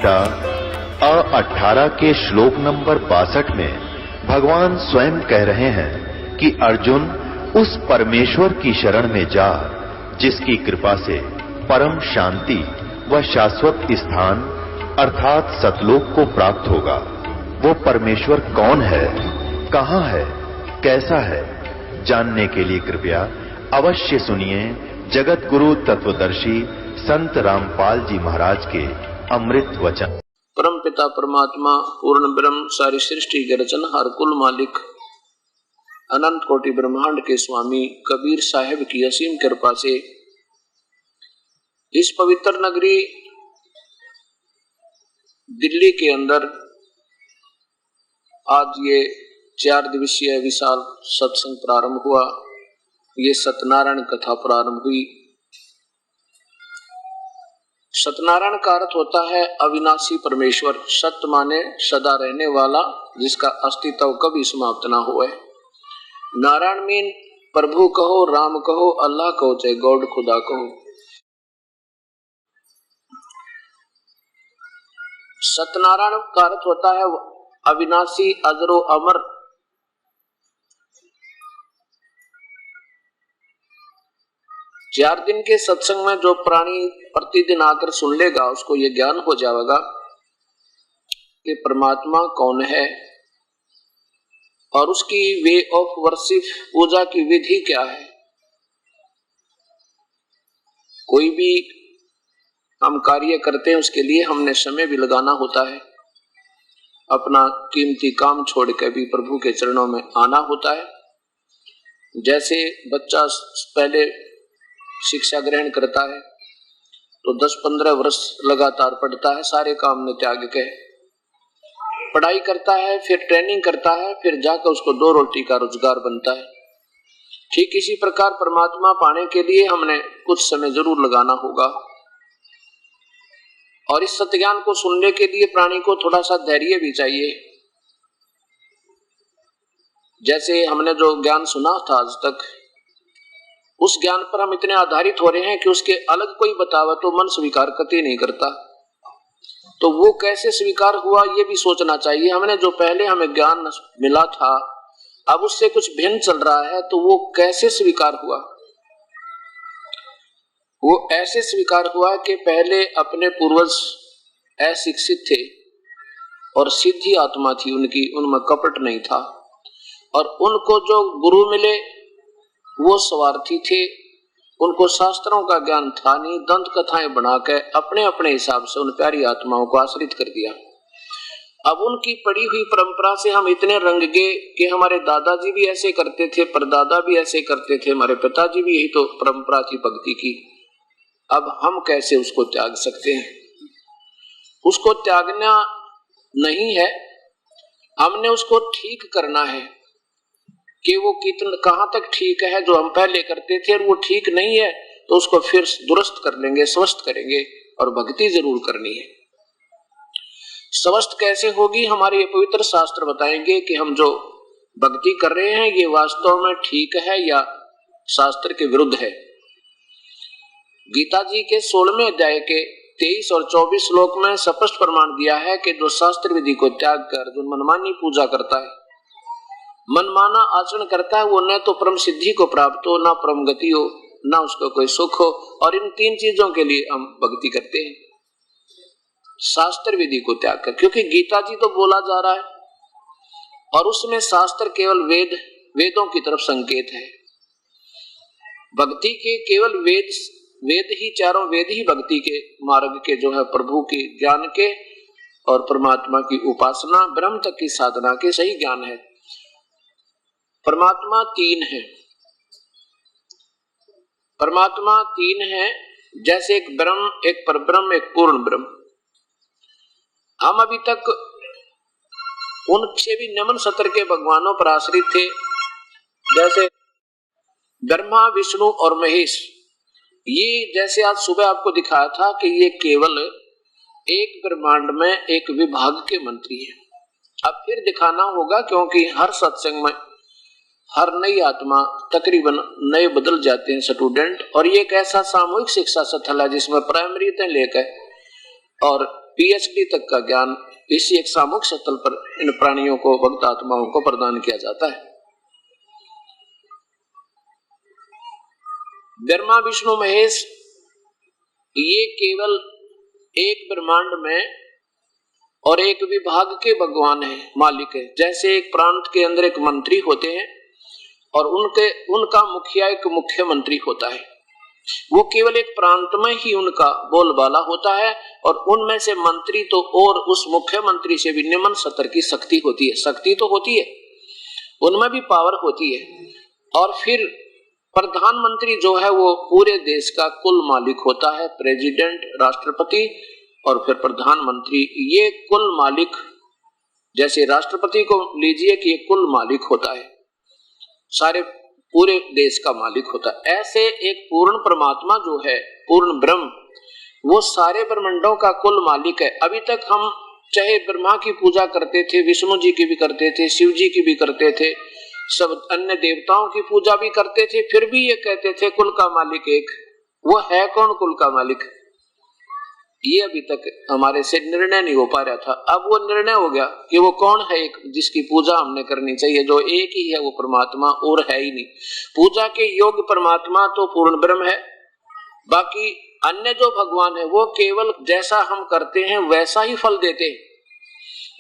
गीता अ18 के श्लोक नंबर 62 में भगवान स्वयं कह रहे हैं कि अर्जुन उस परमेश्वर की शरण में जा जिसकी कृपा से परम शांति व शाश्वत स्थान अर्थात सतलोक को प्राप्त होगा। वो परमेश्वर कौन है, कहां है, कैसा है, जानने के लिए कृपया अवश्य सुनिए जगत गुरु तत्वदर्शी संत रामपाल जी महाराज के अमृत वचन। परम पिता परमात्मा पूर्ण ब्रह्म सारी सृष्टि के रचनहार कुल मालिक अनंत कोटि ब्रह्मांड के स्वामी कबीर साहिब की असीम कृपा से इस पवित्र नगरी दिल्ली के अंदर आज ये 4 दिवसीय विशाल सत्संग प्रारंभ हुआ। ये सत्यनारायण कथा प्रारंभ हुई। सत्यनारायण का अर्थ होता है अविनाशी परमेश्वर। सत्य माने सदा रहने वाला, जिसका अस्तित्व कभी समाप्त ना हुए। नारायण मीन प्रभु कहो, राम कहो, अल्लाह कहो, चाहे गॉड खुदा कहो। सत्यनारायण का अर्थ होता है अविनाशी, अजरो अमर। चार दिन के सत्संग में जो प्राणी प्रतिदिन आकर सुन लेगा उसको ये ज्ञान हो जाएगा कि परमात्मा कौन है और उसकी वे ऑफ वर्शिप, पूजा की विधि क्या है। कोई भी हम कार्य करते हैं उसके लिए हमने समय भी लगाना होता है। अपना कीमती काम छोड़ के भी प्रभु के चरणों में आना होता है। जैसे बच्चा पहले शिक्षा ग्रहण करता है तो 10-15 वर्ष लगातार पढ़ता है, सारे काम ने त्याग के पढ़ाई करता है, फिर ट्रेनिंग करता है, फिर जाकर उसको 2 रोटी का रोजगार बनता है। ठीक इसी प्रकार परमात्मा पाने के लिए हमने कुछ समय जरूर लगाना होगा और इस सत्य ज्ञान को सुनने के लिए प्राणी को थोड़ा सा धैर्य भी चाहिए। जैसे हमने जो ज्ञान सुना था आज तक, उस ज्ञान पर हम इतने आधारित हो रहे हैं कि उसके अलग कोई बतावा तो मन स्वीकार कतई नहीं करता। तो वो कैसे स्वीकार हुआ ये भी सोचना चाहिए। हमने जो पहले हमें ज्ञान मिला था अब उससे कुछ भिन्न चल रहा है, तो वो कैसे स्वीकार हुआ। वो ऐसे स्वीकार हुआ कि पहले अपने पूर्वज अशिक्षित थे और सीधी आत्मा थी उनकी, उनमें कपट नहीं था। और उनको जो गुरु मिले वो स्वार्थी थे, उनको शास्त्रों का ज्ञान था नहीं। दंत कथाएं बनाकर अपने अपने हिसाब से उन प्यारी आत्माओं को आश्रित कर दिया। अब उनकी पड़ी हुई परंपरा से हम इतने रंग गए कि हमारे दादाजी भी ऐसे करते थे, परदादा भी ऐसे करते थे, हमारे पिताजी भी यही तो परंपरा थी भक्ति की। अब हम कैसे उसको त्याग सकते हैं? उसको त्यागना नहीं है, हमने उसको ठीक करना है कि वो कितना कहां तक ठीक है जो हम पहले करते थे, और वो ठीक नहीं है तो उसको फिर दुरुस्त कर लेंगे, स्वस्थ करेंगे। और भक्ति जरूर करनी है। स्वस्थ कैसे होगी? हमारे ये पवित्र शास्त्र बताएंगे कि हम जो भक्ति कर रहे हैं ये वास्तव में ठीक है या शास्त्र के विरुद्ध है। गीता जी के 16वें अध्याय के 23 और 24 श्लोक में स्पष्ट प्रमाण दिया है कि जो शास्त्र विधि को त्याग कर जो मनमानी पूजा करता है, मनमाना आचरण करता है, वो न तो परम सिद्धि को प्राप्त हो, ना परम गति हो, ना उसको कोई सुख हो। और इन 3 चीजों के लिए हम भक्ति करते हैं, शास्त्र विधि को त्याग कर। क्योंकि गीता जी तो बोला जा रहा है और उसमें शास्त्र केवल वेदों की तरफ संकेत है। भक्ति के केवल वेद ही, चारों वेद ही भक्ति के मार्ग के जो है प्रभु के ज्ञान के और परमात्मा की उपासना, ब्रह्म तक की साधना के सही ज्ञान है। परमात्मा 3 है। परमात्मा 3 है, जैसे एक ब्रह्म, एक परब्रह्म, एक पूर्ण ब्रह्म। हम अभी तक उनसे भी निम्न स्तर के भगवानों पर आश्रित थे, जैसे ब्रह्मा, विष्णु और महेश। ये जैसे आज सुबह आपको दिखाया था कि ये केवल एक ब्रह्मांड में एक विभाग के मंत्री हैं। अब फिर दिखाना होगा, क्योंकि हर सत्संग में हर नई आत्मा तकरीबन नए बदल जाते हैं स्टूडेंट। और ये एक ऐसा सामूहिक शिक्षा स्थल है जिसमें प्राइमरी से लेकर और PhD तक का ज्ञान इसी एक सामूहिक सतल पर इन प्राणियों को, भक्त आत्माओं को प्रदान किया जाता है। ब्रह्मा विष्णु महेश ये केवल एक ब्रह्मांड में और एक विभाग के भगवान है, मालिक है। जैसे एक प्रांत के अंदर एक मंत्री होते हैं और उनका मुखिया एक मुख्यमंत्री होता है, वो केवल एक प्रांत में ही उनका बोलबाला होता है और उनमें से मंत्री तो और उस मुख्यमंत्री से भी निम्न स्तर की शक्ति होती है। शक्ति तो होती है, उनमें भी पावर होती है। और फिर प्रधानमंत्री जो है वो पूरे देश का कुल मालिक होता है, प्रेसिडेंट, राष्ट्रपति और फिर प्रधानमंत्री, ये कुल मालिक। जैसे राष्ट्रपति को लीजिए कि ये कुल मालिक होता है, सारे पूरे देश का मालिक होता है। ऐसे एक पूर्ण परमात्मा जो है, पूर्ण ब्रह्म, वो सारे ब्रह्मांडों का कुल मालिक है। अभी तक हम चाहे ब्रह्मा की पूजा करते थे, विष्णु जी की भी करते थे, शिव जी की भी करते थे, सब अन्य देवताओं की पूजा भी करते थे, फिर भी ये कहते थे कुल का मालिक एक। वो है कौन कुल का मालिक? ये अभी तक हमारे से निर्णय नहीं हो पा रहा था। अब वो निर्णय हो गया कि वो कौन है एक जिसकी पूजा हमने करनी चाहिए, जो एक ही है, वो परमात्मा और है ही नहीं। पूजा के योग्य परमात्मा तो पूर्ण ब्रह्म है, बाकी अन्य जो भगवान है वो केवल जैसा हम करते हैं वैसा ही फल देते हैं,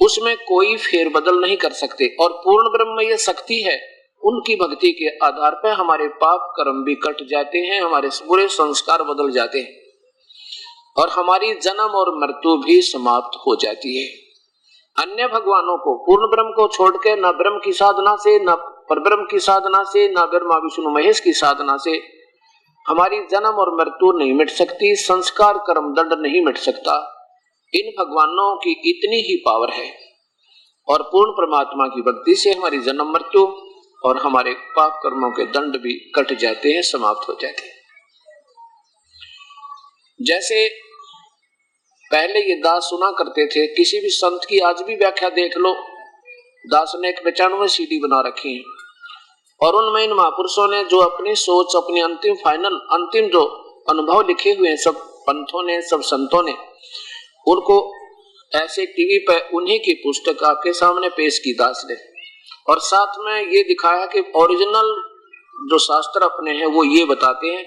उसमें कोई फेरबदल नहीं कर सकते। और पूर्ण ब्रह्म में ये शक्ति है, उनकी भक्ति के आधार पर हमारे पाप कर्म भी कट जाते हैं, हमारे पूरे संस्कार बदल जाते हैं और हमारी जन्म और मृत्यु भी समाप्त हो जाती है। अन्य भगवानों को, पूर्ण ब्रह्म को छोड़ के न ब्रह्म की साधना से, न परब्रह्म की साधना से, न ब्रह्मा विष्णु महेश की साधना से हमारी जन्म और मृत्यु नहीं मिट सकती, संस्कार कर्म दंड नहीं मिट सकता। इन भगवानों की इतनी ही पावर है और पूर्ण परमात्मा की भक्ति से हमारी जन्म मृत्यु और हमारे पाप कर्मों के दंड भी कट जाते हैं, समाप्त हो जाते हैं। जैसे पहले ये दास सुना करते थे, किसी भी संत की आज भी व्याख्या देख लो, दास ने 95 CD बना रखी है और उनमें इन महापुरुषों ने जो अपनी सोच, अपनी अंतिम जो अनुभव लिखे हुए हैं, सब पंथों ने, सब संतों ने, उनको ऐसे टीवी पे उन्हीं की पुस्तक आपके सामने पेश की दास ने, और साथ में ये दिखाया कि ओरिजिनल जो शास्त्र अपने हैं वो ये बताते हैं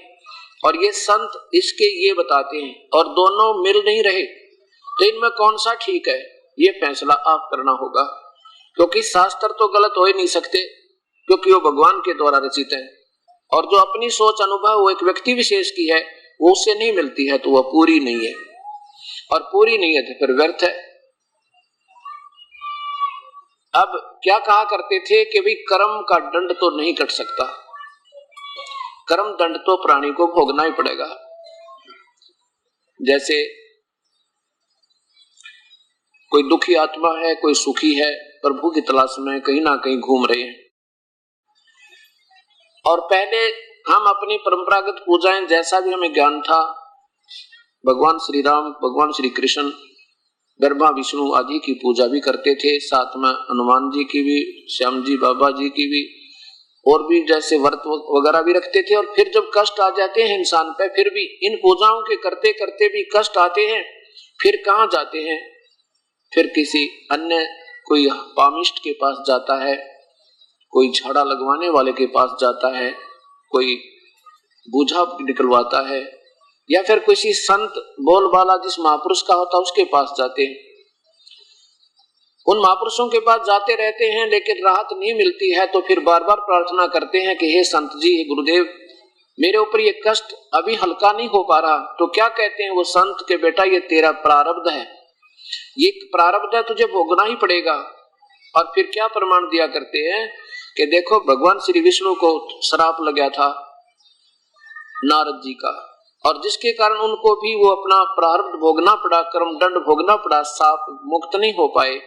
और ये संत इसके ये बताते हैं, और दोनों मिल नहीं रहे, तो इनमें कौन सा ठीक है ये फैसला आप करना होगा। क्योंकि शास्त्र तो गलत हो ही नहीं सकते, क्योंकि वो भगवान के द्वारा रचित है, और जो अपनी सोच अनुभव वो एक व्यक्ति विशेष की है, वो उससे नहीं मिलती है तो वह पूरी नहीं है, और पूरी नहीं है तो फिर व्यर्थ है। अब क्या कहा करते थे कि भाई कर्म का दंड तो नहीं कट सकता, कर्म दंड तो प्राणी को भोगना ही पड़ेगा। जैसे कोई दुखी आत्मा है, कोई सुखी है, प्रभु की तलाश में कहीं ना कहीं घूम रहे हैं, और पहले हम अपनी परंपरागत पूजाएं, जैसा भी हमें ज्ञान था, भगवान श्री राम, भगवान श्री कृष्ण, ब्रह्मा विष्णु आदि की पूजा भी करते थे, साथ में हनुमान जी की भी, श्याम जी बाबा जी की भी, और भी जैसे व्रत वगैरह भी रखते थे। और फिर जब कष्ट आ जाते हैं इंसान पे, फिर भी इन पूजाओं के करते करते भी कष्ट आते हैं, फिर कहाँ जाते हैं, फिर किसी अन्य कोई पामिष्ट के पास जाता है, कोई झाड़ा लगवाने वाले के पास जाता है, कोई बूझा निकलवाता है, या फिर किसी संत बोलबाला जिस महापुरुष का होता है उसके पास जाते हैं। उन महापुरुषों के पास जाते रहते हैं लेकिन राहत नहीं मिलती है, तो फिर बार बार प्रार्थना करते हैं कि हे संत जी, हे गुरुदेव, मेरे ऊपर ये कष्ट अभी हल्का नहीं हो पा रहा। तो क्या कहते हैं वो संत के, बेटा ये तेरा प्रारब्ध है, ये प्रारब्ध है, तुझे भोगना ही पड़ेगा। और फिर क्या प्रमाण दिया करते हैं कि देखो भगवान श्री विष्णु को श्राप लगा था नारद जी का, और जिसके कारण उनको भी वो अपना प्रारब्ध भोगना पड़ा, कर्म दंड भोगना पड़ा, साप मुक्त नहीं हो पाए,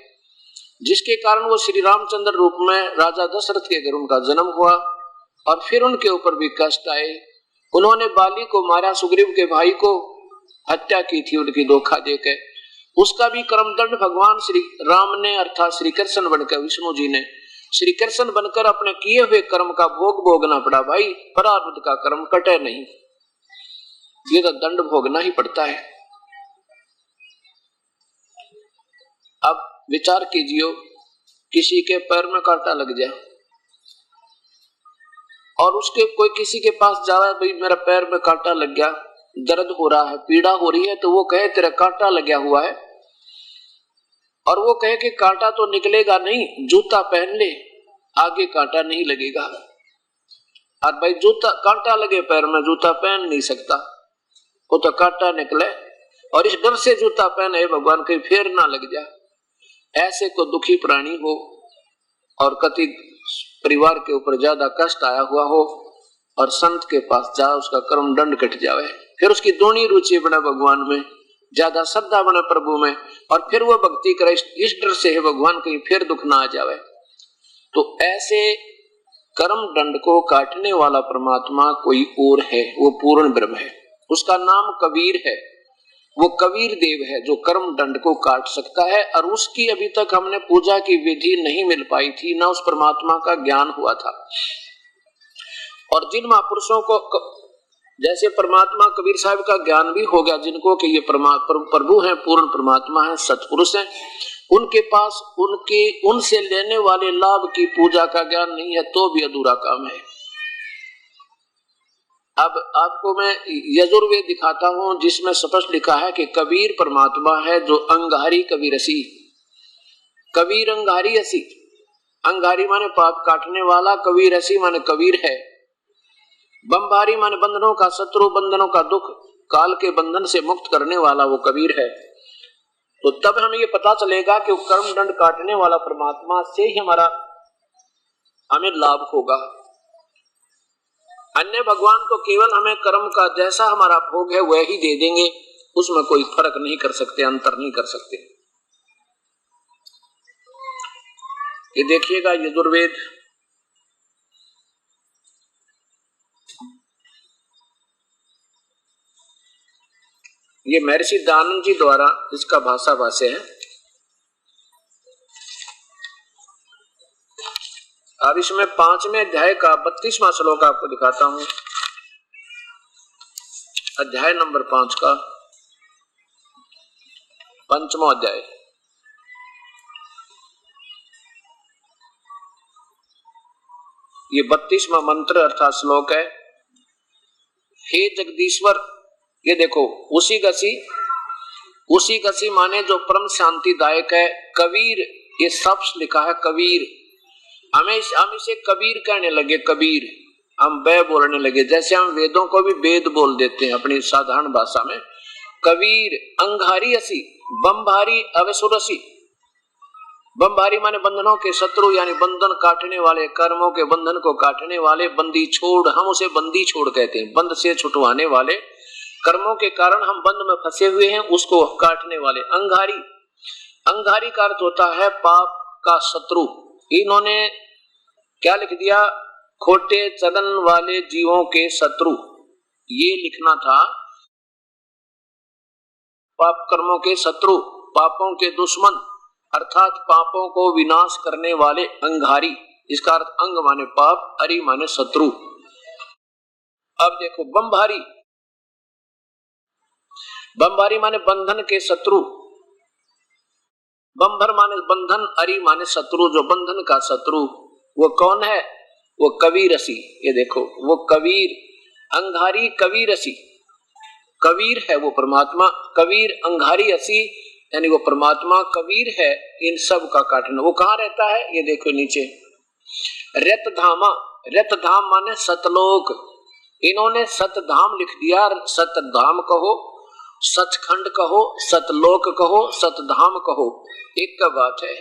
जिसके कारण वो श्री रामचंद्र रूप में राजा दशरथ के घर उनका जन्म हुआ, और फिर उनके ऊपर भी कष्ट आए। उन्होंने बाली को मारा, सुग्रीव के भाई को हत्या की थी उनकी धोखा देकर, उसका भी कर्म दंड भगवान श्री राम ने, अर्थात श्री कृष्ण बनकर, विष्णु जी ने श्री कृष्ण बनकर अपने किए हुए कर्म का भोग भोगना पड़ा। भाई प्रारब्ध का कर्म कटे नहीं, ये तो दंड भोगना ही पड़ता है। विचार कीजिए, किसी के पैर में कांटा लग जाए और उसके कोई किसी के पास जा रहा है, भाई मेरा पैर में कांटा लग गया, दर्द हो रहा है, पीड़ा हो रही है, तो वो कहे तेरा कांटा लगा हुआ है, और वो कहे कि कांटा तो निकलेगा नहीं, जूता पहन ले, आगे कांटा नहीं लगेगा। और भाई जूता कांटा लगे पैर में, जूता पहन नहीं सकता, वो तो कांटा निकले, और इस डर से जूता पहने भगवान कहीं फेर ना लग जाए। ऐसे को दुखी प्राणी हो और कति परिवार के ऊपर ज्यादा कष्ट आया हुआ हो और संत के पास जा, उसका कर्म दंड कट जावे, फिर उसकी दोनों रुचि बने भगवान में, ज्यादा श्रद्धा बने प्रभु में, और फिर वो भक्ति करे इस डर से है भगवान कहीं फिर दुख ना आ जावे। तो ऐसे कर्म दंड को काटने वाला परमात्मा कोई और है, वो पूर्ण ब्रह्म है, उसका नाम कबीर है। वो कबीर देव है जो कर्म दंड को काट सकता है, और उसकी अभी तक हमने पूजा की विधि नहीं मिल पाई थी, ना उस परमात्मा का ज्ञान हुआ था। और जिन महापुरुषों को जैसे परमात्मा कबीर साहब का ज्ञान भी हो गया, जिनको कि ये प्रभु हैं, पूर्ण परमात्मा है, सतपुरुष हैं, उनके पास उनसे लेने वाले लाभ की पूजा का ज्ञान नहीं है तो भी अधूरा काम है। अब आपको मैं यजुर्वेद दिखाता हूं जिसमें स्पष्ट लिखा है कि कबीर परमात्मा है जो अंगारी कबीरसी, कबीर अंगारी असी, अंगारी माने पाप काटने वाला, कबीर असी माने कबीर है, बमभारी माने बंधनों का शत्रु, बंधनों का दुख, काल के बंधन से मुक्त करने वाला वो कबीर है। तो तब हमें ये पता चलेगा कि कर्म दंड काटने वाला परमात्मा से ही हमें लाभ होगा। अन्य भगवान तो केवल हमें कर्म का जैसा हमारा भोग है वह ही दे देंगे, उसमें कोई फर्क नहीं कर सकते, अंतर नहीं कर सकते। ये देखिएगा यजुर्वेद, ये महर्षि दयानंद जी द्वारा इसका भाषा भाष्य है। अब इसमें 5वें अध्याय का 32वां श्लोक आपको दिखाता हूं, अध्याय नंबर 5 का 5वां अध्याय। ये 32वां मंत्र अर्थात श्लोक है। हे जगदीश्वर, ये देखो उसी गसी माने जो परम शांतिदायक है। कबीर, ये शब्द लिखा है कबीर, हम इसे कबीर कहने लगे, कबीर हम बै बोलने लगे, जैसे हम वेदों को भी वेद बोल देते हैं अपनी साधारण भाषा में। कबीर अंगारी असी, बमभारी अवसुरसी, बमभारी माने बंधनों के शत्रु, यानी बंधन काटने वाले, कर्मों के बंधन को काटने वाले, बंदी छोड़, हम उसे बंदी छोड़ कहते हैं, बंद से छुटवाने वाले, कर्मों के कारण हम बंद में फंसे हुए हैं उसको काटने वाले। अंगारी, अंगारी का अर्थ होता है पाप का शत्रु। इन्होंने क्या लिख दिया, खोटे चलन वाले जीवों के शत्रु, ये लिखना था, पाप कर्मों के शत्रु, पापों के दुश्मन, अर्थात पापों को विनाश करने वाले अंगारी। इसका अर्थ अंग माने पाप, अरि माने शत्रु। अब देखो बमभारी, बमभारी माने बंधन के शत्रु, बंभर माने बंधन, अरि माने शत्रु, जो बंधन का शत्रु वो कौन है, वो कबीर रसी। ये देखो वो कबीर, अंगारी कबीर रसी, कबीर है वो परमात्मा, कबीर अंगारी असी, यानी वो परमात्मा कबीर है इन सब का काटना। वो कहाँ रहता है, ये देखो नीचे, रतधामा, रतधाम माने सतलोक, इन्होंने सतधाम लिख दिया। सतधाम कहो, सचखंड कहो, सतलोक कहो, सतधाम कहो, एक का बात है।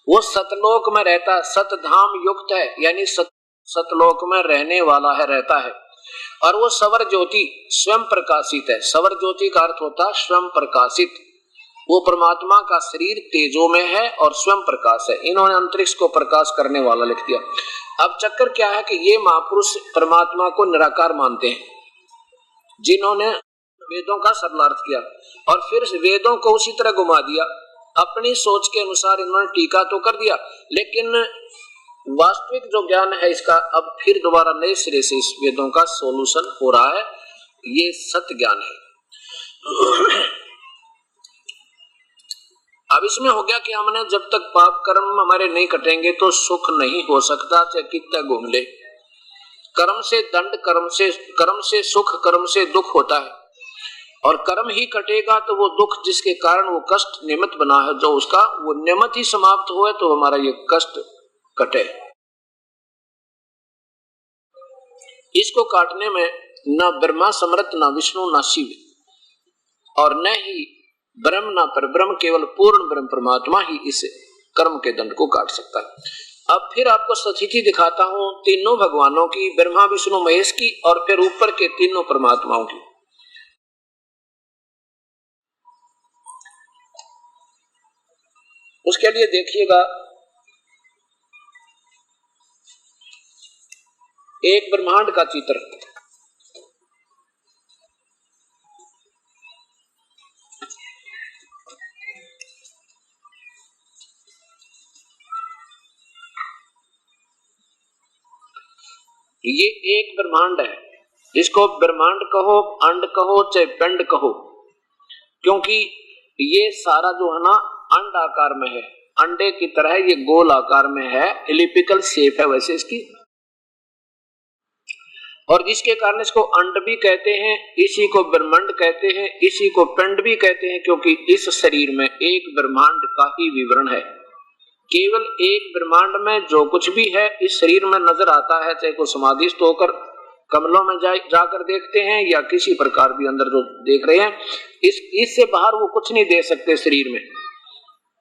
वो सतलोक में रहता है, सतधाम युक्त है, यानी सतलोक में रहने वाला है, रहता है। और वो सवर ज्योति, स्वयं प्रकाशित है। सवर ज्योति का अर्थ होता है स्वयं प्रकाशित। वो परमात्मा का शरीर तेजो में है और स्वयं प्रकाश है। इन्होंने अंतरिक्ष को प्रकाश करने वाला लिख दिया। अब चक्कर क्या है कि ये महापुरुष परमात्मा को निराकार मानते हैं, जिन्होंने वेदों का सरलार्थ किया और फिर वेदों को उसी तरह घुमा दिया, अपनी सोच के अनुसार इन्होंने टीका तो कर दिया, लेकिन वास्तविक जो ज्ञान है इसका अब फिर दोबारा नए सिरे से इस वेदों का सॉल्यूशन हो रहा है। ये सत्य ज्ञान है। अब इसमें हो गया कि हमने जब तक पाप कर्म हमारे नहीं कटेंगे तो सुख नहीं हो सकता, चाहे कितना घूम ले। कर्म से दंड, कर्म से सुख, कर्म से दुख होता है। और कर्म ही कटेगा तो वो दुख जिसके कारण वो कष्ट निमित्त बना है, जो उसका वो निमित्त ही समाप्त हुए तो हमारा ये कष्ट कटे। इसको काटने में न ब्रह्मा समर्थ, न विष्णु, न शिव, और न ही ब्रह्म न परब्रह्म, केवल पूर्ण ब्रह्म परमात्मा ही इस कर्म के दंड को काट सकता है। अब फिर आपको स्थिति दिखाता हूं तीनों भगवानों की, ब्रह्मा विष्णु महेश की, और फिर ऊपर के तीनों परमात्माओं की। उसके लिए देखिएगा एक ब्रह्मांड का चित्र। ये एक ब्रह्मांड है, इसको ब्रह्मांड कहो, अंड कहो, चाहे पिंड कहो, क्योंकि ये सारा जो है ना अंड आकार में है, अंडे की तरह ये गोल आकार में है, एलिप्टिकल शेप है वैसे इसकी, और जिसके कारण इसको अंड भी कहते हैं, इसी को ब्रह्मांड कहते हैं, इसी को पिंड भी कहते हैं, क्योंकि इस शरीर में एक ब्रह्मांड का ही विवरण है। केवल एक ब्रह्मांड में जो कुछ भी है इस शरीर में नजर आता है, चाहे को समाधिस्थ होकर कमलों में जाकर देखते हैं या किसी प्रकार भी अंदर जो देख रहे हैं, इससे बाहर वो कुछ नहीं देख सकते शरीर में।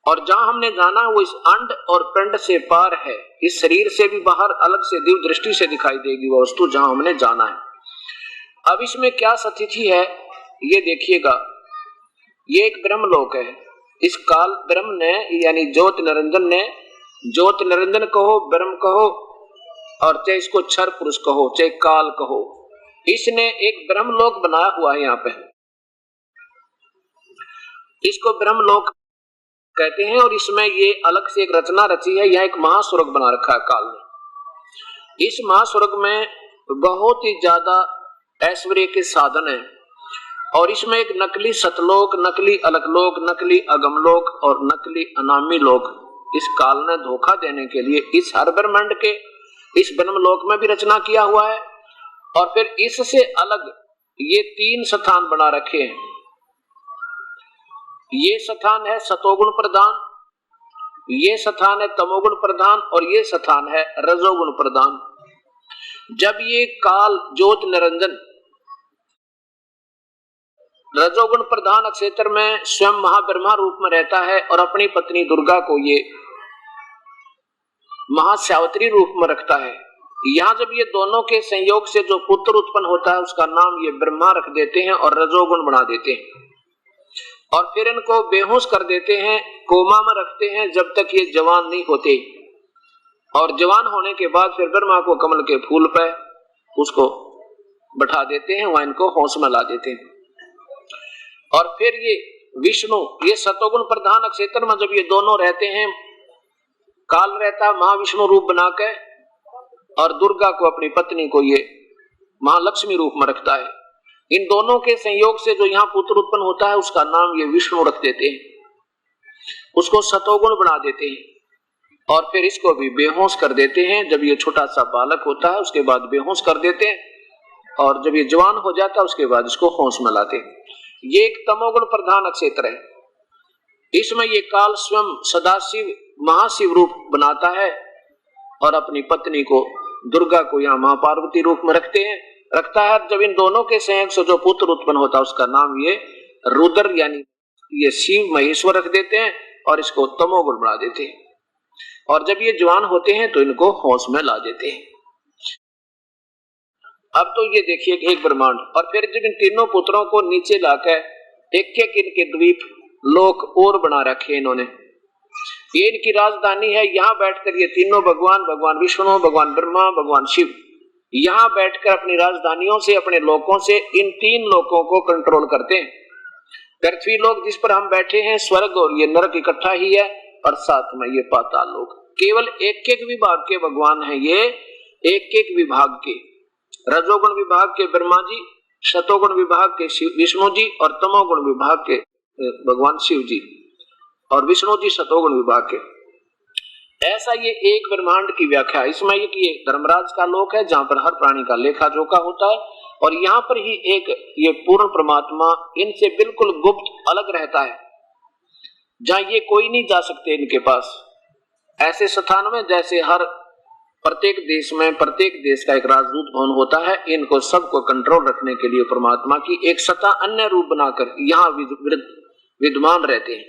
और जहां हमने जाना वो इस अंड और पिंड से पार है, इस शरीर से भी बाहर अलग से दिव्य दृष्टि से दिखाई देगी वो वस्तु जहां हमने जाना है। अब इसमें क्या स्थिति है ये देखिएगा। ये एक ब्रह्मलोक है, इस काल ब्रह्म ने यानी ज्योत निरंजन ने, ज्योत निरंजन कहो, ब्रह्म कहो, और चाहे इसको क्षर पुरुष कहो, चाहे काल कहो, इसने एक ब्रह्मलोक बनाया हुआ है। यहाँ पे इसको ब्रह्मलोक कहते हैं, और इसमें ये अलग से एक रचना रची है। यह एक महास्वर्ग बना रखा है काल ने। इस महास्वर्ग में बहुत ही ज्यादा ऐश्वर्य के साधन है, और इसमें एक नकली सतलोक, नकली अलकलोक, नकली अगमलोक और नकली अनामी लोक इस काल ने धोखा देने के लिए इस हर ब्रह्मांड के इस ब्रह्मलोक में भी रचना किया हुआ है। और फिर इससे अलग ये तीन स्थान बना रखे हैं। ये स्थान है सतोगुण प्रधान, ये स्थान है तमोगुण प्रधान, और ये स्थान है रजोगुण प्रधान। जब ये काल ज्योत निरंजन रजोगुण प्रधान क्षेत्र में स्वयं महाब्रह्मा रूप में रहता है और अपनी पत्नी दुर्गा को ये महासावित्री रूप में रखता है, यहाँ जब ये दोनों के संयोग से जो पुत्र उत्पन्न होता है उसका नाम ये ब्रह्मा रख देते हैं और रजोगुण बना देते हैं, और फिर इनको बेहोश कर देते हैं, कोमा में रखते हैं जब तक ये जवान नहीं होते। और जवान होने के बाद फिर ब्रह्मा को कमल के फूल पे उसको बैठा देते हैं, वहां इनको होश में ला देते हैं। और फिर ये विष्णु, ये सतोगुण प्रधान क्षेत्र में जब ये दोनों रहते हैं, काल रहता महाविष्णु रूप बना के, और दुर्गा को अपनी पत्नी को ये महालक्ष्मी रूप में रखता है। इन दोनों के संयोग से जो यहाँ पुत्र उत्पन्न होता है उसका नाम ये विष्णु रख देते हैं, उसको सतोगुण बना देते हैं, और फिर इसको भी बेहोश कर देते हैं। जब ये छोटा सा बालक होता है उसके बाद बेहोश कर देते हैं, और जब ये जवान हो जाता है उसके बाद इसको होश में लाते हैं। ये एक तमोगुण प्रधान क्षेत्र है। इसमें ये काल स्वयं सदाशिव महाशिव रूप बनाता है और अपनी पत्नी को दुर्गा को यहाँ मां पार्वती रूप में रखता है। जब इन दोनों के संयोग से जो पुत्र उत्पन्न होता है उसका नाम ये रुद्र यानी ये शिव महेश्वर रख देते हैं, और इसको तमोगुण बना देते हैं। और जब ये जवान होते हैं तो इनको होश में ला देते हैं। अब तो ये देखिए एक ब्रह्मांड, और फिर जब इन तीनों पुत्रों को नीचे लाकर एक एक इनके द्वीप लोक और बना रखे इन्होंने। ये इनकी राजधानी है। यहाँ बैठकर ये तीनों भगवान, भगवान विष्णु, भगवान ब्रह्मा, भगवान शिव, यहाँ बैठकर अपनी राजधानियों से, अपने लोकों से इन तीन लोकों को कंट्रोल करते हैं। पृथ्वी लोक जिस पर हम बैठे हैं, स्वर्ग और ये नरक इकट्ठा ही है, और साथ में ये पाताल लोक। केवल एक एक विभाग के भगवान हैं ये, एक एक विभाग के, रजोगुण विभाग के ब्रह्मा जी, शतोगुण विभाग के विष्णु जी, और तमोगुण विभाग के भगवान शिव जी। और विष्णु जी सतोगुण विभाग के। ऐसा ये एक ब्रह्मांड की व्याख्या। इसमें ये धर्मराज का लोक है जहां पर हर प्राणी का लेखा जोखा होता है, और यहाँ पर ही एक ये पूर्ण परमात्मा इनसे बिल्कुल गुप्त अलग रहता है, जहां ये कोई नहीं जा सकते इनके पास। ऐसे स्थान में जैसे हर प्रत्येक देश में प्रत्येक देश का एक राजदूत भवन होता है, इनको सबको कंट्रोल रखने के लिए परमात्मा की एक सत्ता अन्य रूप बनाकर यहाँ विद्यमान रहते हैं।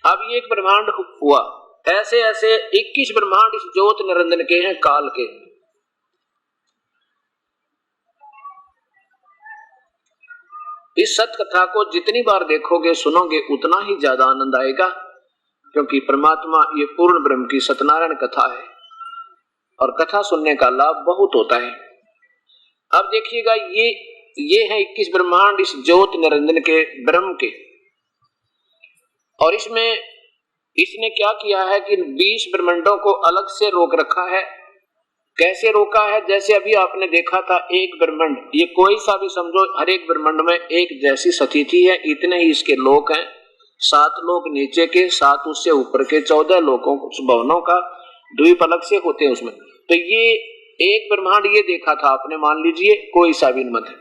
अब ये एक ब्रह्मांड हुआ, ऐसे ऐसे 21 ब्रह्मांड इस ज्योत निरंजन के हैं, काल के। इस सत कथा को जितनी बार देखोगे सुनोगे उतना ही ज्यादा आनंद आएगा, क्योंकि परमात्मा ये पूर्ण ब्रह्म की सत्यनारायण कथा है और कथा सुनने का लाभ बहुत होता है। अब देखिएगा ये है 21 ब्रह्मांड इस ज्योत निरंजन के ब्रह्म के, और इसमें इसने क्या किया है कि 20 ब्रह्मांडों को अलग से रोक रखा है। कैसे रोका है? जैसे अभी आपने देखा था एक ब्रह्मांड, ये कोई सा भी समझो, हर एक ब्रह्मांड में एक जैसी स्थिति है, इतने ही इसके लोक हैं, 7 लोक नीचे के, 7 उससे ऊपर के, 14 लोकों भवनों का द्वीप अलग से होते हैं उसमें। तो ये एक ब्रह्मांड ये देखा था आपने, मान लीजिए कोई सा भी मत है,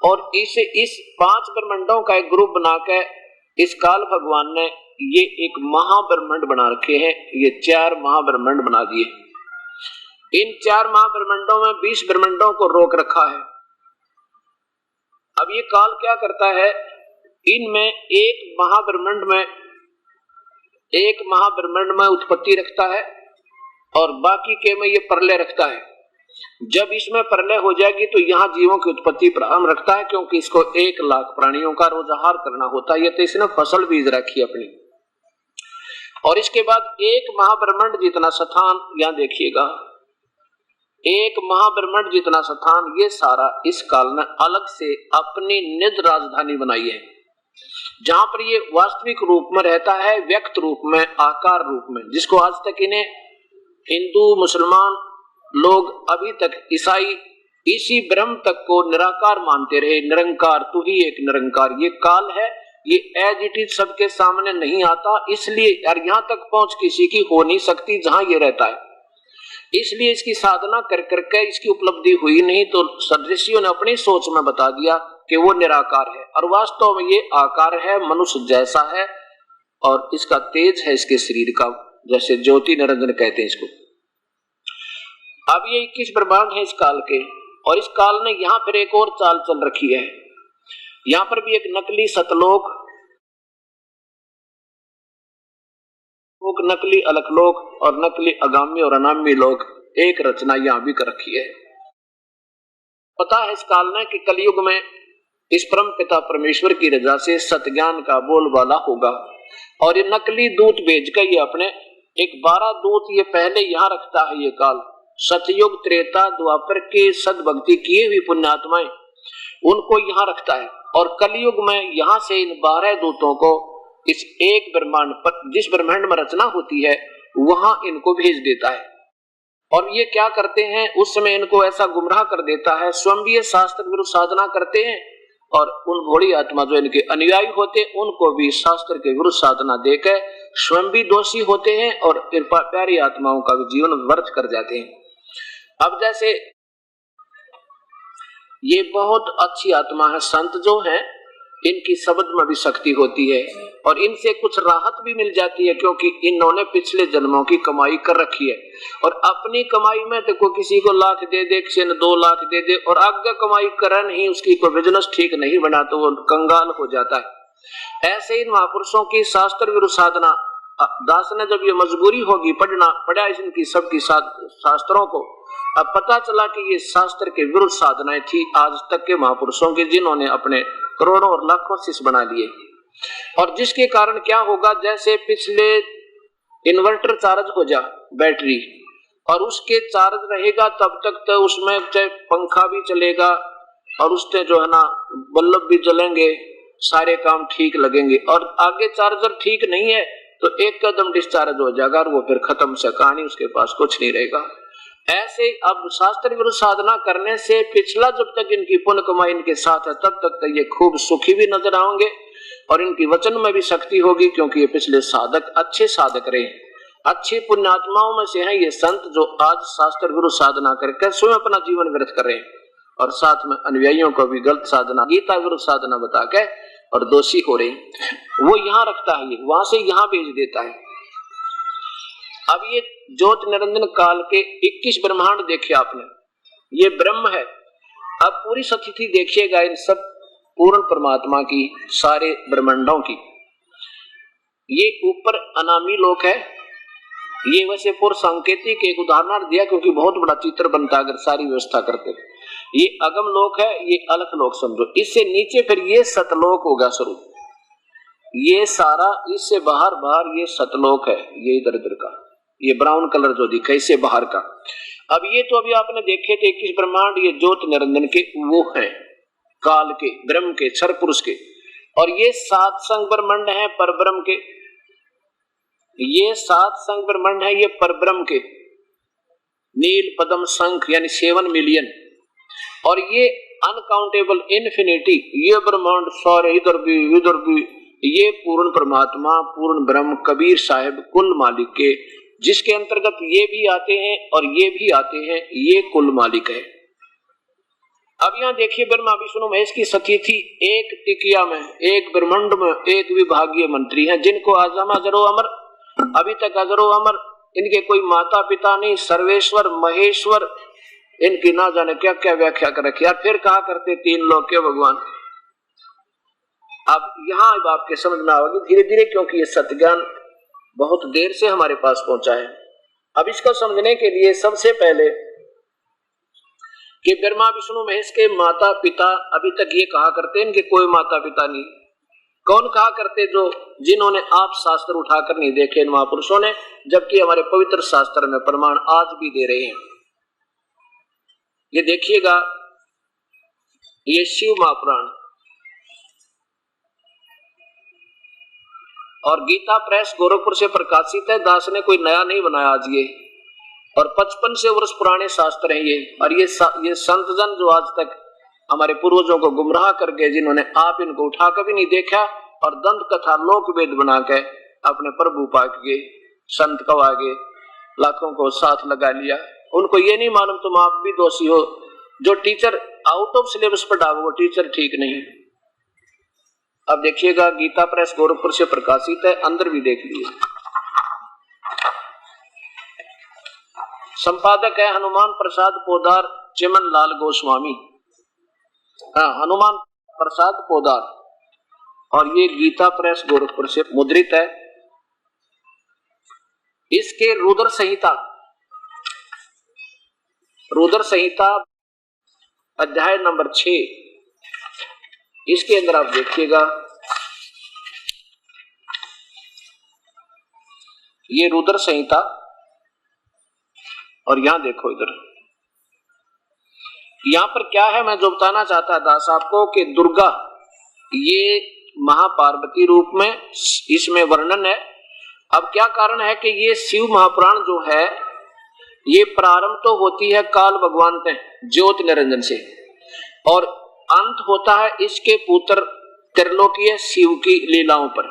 और इस 5 ब्रह्मांडों का एक ग्रुप बनाकर इस काल भगवान ने ये एक महाब्रह्मांड बना रखे हैं। ये 4 महाब्रह्मांड बना दिए। इन 4 महाब्रह्मांडों में 20 ब्रह्मांडों को रोक रखा है। अब ये काल क्या करता है, इनमें एक महाब्रह्मांड में उत्पत्ति रखता है और बाकी के में ये प्रलय रखता है। जब इसमें प्रलय हो जाएगी तो यहाँ जीवों की उत्पत्ति प्रारंभ रखता है, क्योंकि इसको 1 लाख प्राणियों का रोज आहार करना होता है। ये तो इसने फसल बीज रखी अपनी। और इसके बाद एक महाब्रह्मांड जितना स्थान, यहाँ देखिएगा, एक महाब्रह्मांड जितना स्थान, ये सारा इस काल ने अलग से अपनी निज राजधानी बनाई है, जहां पर ये वास्तविक रूप में रहता है, व्यक्त रूप में, आकार रूप में, जिसको आज तक इन्हें हिंदू मुसलमान लोग अभी तक ईसाई इसी ब्रह्म तक को निराकार मानते रहे। निरंकार, तू ही एक निरंकार। ये काल है, ये एज इट इज सबके सामने नहीं आता, इसलिए और यहाँ तक पहुंच किसी की हो नहीं सकती जहां ये रहता है। इसलिए इसकी साधना कर करके इसकी उपलब्धि हुई नहीं, तो सदृशियों ने अपनी सोच में बता दिया कि वो निराकार है, और वास्तव में ये आकार है, मनुष्य जैसा है, और इसका तेज है इसके शरीर का, जैसे ज्योति निरंजन कहते हैं इसको। अब ये 21 ब्रह्मांड है इस काल के, और इस काल ने यहाँ पर एक और चाल चल रखी है। यहाँ पर भी एक नकली सतलोक, नकली अलकलोक और नकली अगामी और अनामी लोक, एक रचना यहाँ भी कर रखी है। पता है इस काल ने कि कलयुग में इस परम पिता परमेश्वर की रजा से सतज्ञान का बोलबाला होगा, और ये नकली दूत भेज कर ये अपने एक 12 दूत ये पहले यहाँ रखता है। ये काल सतयुग त्रेता द्वापर के सद्भक्ति किए हुए पुण्यात्माएं, उनको यहाँ रखता है, और कलयुग में यहाँ से इन 12 दूतों को इस एक ब्रह्मांड पर, जिस ब्रह्मांड में रचना होती है, वहां इनको भेज देता है। और ये क्या करते हैं, उस समय इनको ऐसा गुमराह कर देता है, स्वयं भी शास्त्र विरुद्ध साधना करते हैं, और उन भोली आत्मा जो इनके अनुयायी होते हैं उनको भी शास्त्र के विरुद्ध साधना देकर स्वयं भी दोषी होते हैं, और प्यारी आत्माओं का भी जीवन व्यर्थ कर जाते हैं। अब जैसे ये बहुत अच्छी आत्मा है, संत जो है, इनकी शब्द में भी शक्ति होती है, और इनसे कुछ राहत भी मिल जाती है, क्योंकि इन्होंने पिछले जन्मों की कमाई कर रखी है, और अपनी कमाई में तो कोई किसी को लाख दे दे, किसी ने 2 लाख दे दे, और आगे कमाई करे नहीं, उसकी कोई बिजनेस ठीक नहीं बना तो वो कंगाल हो जाता है। ऐसे इन महापुरुषों की शास्त्र विरुद्ध साधना, दास ने जब ये मजबूरी होगी पढ़ा इनकी सबकी शास्त्रों को, अब पता चला कि ये शास्त्र के विरुद्ध साधनाएं थी आज तक के महापुरुषों की, जिन्होंने अपने करोड़ों और लाखों शिष्य बना लिए, और जिसके कारण क्या होगा, जैसे पिछले इन्वर्टर चार्ज हो जा बैटरी, और उसके चार्ज रहेगा तब तक तो उसमें चाहे पंखा भी चलेगा, और उससे जो है ना बल्ब भी जलेंगे, सारे काम ठीक लगेंगे, और आगे चार्जर ठीक नहीं है तो एक कदम डिस्चार्ज हो जाएगा, और वो फिर खत्म से कहानी, उसके पास कुछ नहीं रहेगा। ऐसे अब शास्त्र विरुद्ध साधना करने से पिछला जब तक इनकी पुण्य कमाई इनके साथ है, तब तक ये खूब सुखी भी नजर आएंगे, और इनकी वचन में भी शक्ति होगी, क्योंकि ये पिछले साधक अच्छे साधक रहे, अच्छी पुण्यात्माओं में से हैं ये संत, जो आज शास्त्र गुरु साधना करके स्वयं अपना जीवन व्यर्थ कर रहे हैं और साथ में अनुयायियों को भी गलत साधना, गीता विरुद्ध साधना बता के और दोषी हो रहे हैं। वो यहाँ रखता है, ये वहां से यहाँ भेज देता है। अब ये ज्योत निरंजन काल के 21 ब्रह्मांड देखे आपने, ये ब्रह्म है। अब पूरी स्थिति देखिएगा इन सब पूर्ण परमात्मा की, सारे ब्रह्मांडों की। ये ऊपर अनामी लोक है, ये वैसे पूर्व सांकेतिक एक उदाहरण दिया क्योंकि बहुत बड़ा चित्र बनता अगर सारी व्यवस्था करते। ये अगम लोक है, ये अलख लोक समझो। इससे नीचे फिर ये सतलोक होगा स्वरूप, ये सारा इससे बाहर बाहर ये सतलोक है, ये इधर इधर का ये ब्राउन कलर जो दिखा इससे बाहर का। अब ये तो अभी आपने देखे थे 21 ब्रह्मांड, ये ज्योत निरंजन के वो है, काल के, ब्रह्म के, क्षर पुरुष के। और ये 7 संग ब्रह्मांड है परब्रह्म के, ये 7 संग ब्रह्मांड है ये परब्रह्म के, नील पद्म शंख यानी 7 मिलियन। और ये अनकाउंटेबल इन्फिनिटी, ये ब्रह्मांड सारे इधर भी, ये पूर्ण परमात्मा, पूर्ण ब्रह्म, कबीर साहिब कुल मालिक के, जिसके अंतर्गत ये भी आते हैं और ये भी आते हैं, ये कुल मालिक है। अब यहाँ देखिए ब्रह्मा विष्णु महेश की स्थिति एक टिकिया में, एक ब्रह्मांड में, एक विभागीय मंत्री हैं, जिनको आजम अजरो अमर, अभी तक अजरो अमर, इनके कोई माता पिता नहीं, सर्वेश्वर महेश्वर, इनकी ना जाने क्या क्या व्याख्या कर रखी। फिर कहा करते 3 लोक के भगवान। अब यहाँ अब आपके समझ में आएगी धीरे धीरे, क्योंकि ये सत्य बहुत देर से हमारे पास पहुंचा है। अब इसको समझने के लिए सबसे पहले कि ब्रह्मा विष्णु महेश के माता पिता अभी तक ये कहा करते इनके कोई माता पिता नहीं। कौन कहा करते? जो जिन्होंने आप शास्त्र उठाकर नहीं देखे इन महापुरुषों ने, जबकि हमारे पवित्र शास्त्र में प्रमाण आज भी दे रहे हैं। ये देखिएगा, ये शिव महापुराण और गीता प्रेस गोरखपुर से प्रकाशित है, दास ने कोई नया नहीं बनाया आज ये, और 55 वर्ष पुराने शास्त्र हैं ये। और ये संतजन जो आज तक हमारे पूर्वजों को गुमराह करके, जिन्होंने आप इनको उठा कभी नहीं देखा और दंत कथा लोक वेद बना के अपने प्रभु पाक के संत को आगे लाखों को साथ लगा लिया, उनको ये नहीं मालूम तुम आप भी दोषी हो। जो टीचर आउट ऑफ सिलेबस पढ़ा वो टीचर ठीक नहीं। अब देखिएगा, गीता प्रेस गोरखपुर से प्रकाशित है, अंदर भी देख लीजिए। संपादक है हनुमान प्रसाद पोदार, चिमन लाल गोस्वामी। हाँ, हनुमान प्रसाद पोदार, और ये गीता प्रेस गोरखपुर से मुद्रित है। इसके रुद्र संहिता अध्याय नंबर 6, इसके अंदर आप देखिएगा, ये रुद्र संहिता, और यहां देखो इधर, यहां पर क्या है मैं जो बताना चाहता दास आपको कि दुर्गा ये महापार्वती रूप में इसमें वर्णन है। अब क्या कारण है कि ये शिव महापुराण जो है ये प्रारंभ तो होती है काल भगवान से, ज्योत निरंजन से, और अंत होता है इसके पुत्र त्रिलोकीय शिव की लीलाओं पर।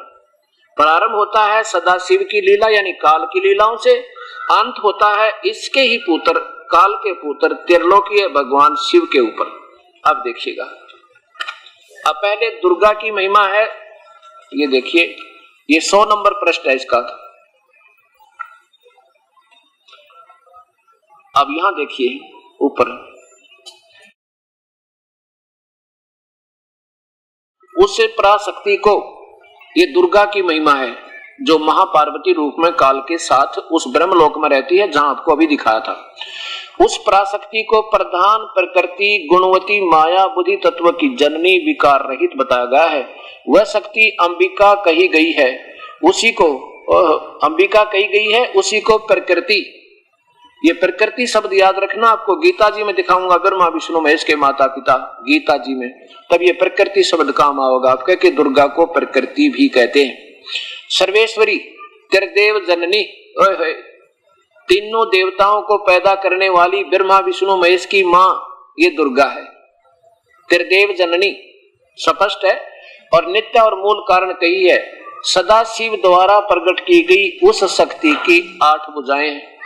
प्रारंभ होता है सदाशिव की लीला यानी काल की लीलाओं से, अंत होता है इसके ही पुत्र, काल के पुत्र त्रिलोकीय भगवान शिव के ऊपर। अब देखिएगा, अब पहले दुर्गा की महिमा है, ये देखिए, ये 100 नंबर पृष्ठ है इसका। अब यहां देखिए ऊपर, उससे पराशक्ति को, ये दुर्गा की महिमा है जो महापार्वती रूप में काल के साथ उस ब्रह्मलोक में रहती है जहां आपको अभी दिखाया था। उस पराशक्ति को प्रधान प्रकृति गुणवती माया बुद्धि तत्व की जननी विकार रहित बताया गया है। वह शक्ति अंबिका कही गई है, उसी को अंबिका कही गई है, उसी को प्रकृति, ये प्रकृति शब्द याद रखना, आपको गीता जी में दिखाऊंगा ब्रह्मा विष्णु महेश के माता पिता गीता जी में, तब ये प्रकृति शब्द काम आओगा आपके कि दुर्गा को प्रकृति भी कहते हैं। सर्वेश्वरी त्रिदेव जननी, तीनों देवताओं को पैदा करने वाली ब्रह्मा विष्णु महेश की मां ये दुर्गा है, त्रिदेव जननी स्पष्ट है। और नित्य और मूल कारण कही है। सदा शिव द्वारा प्रकट की गई उस शक्ति की 8 भुजाएं हैं।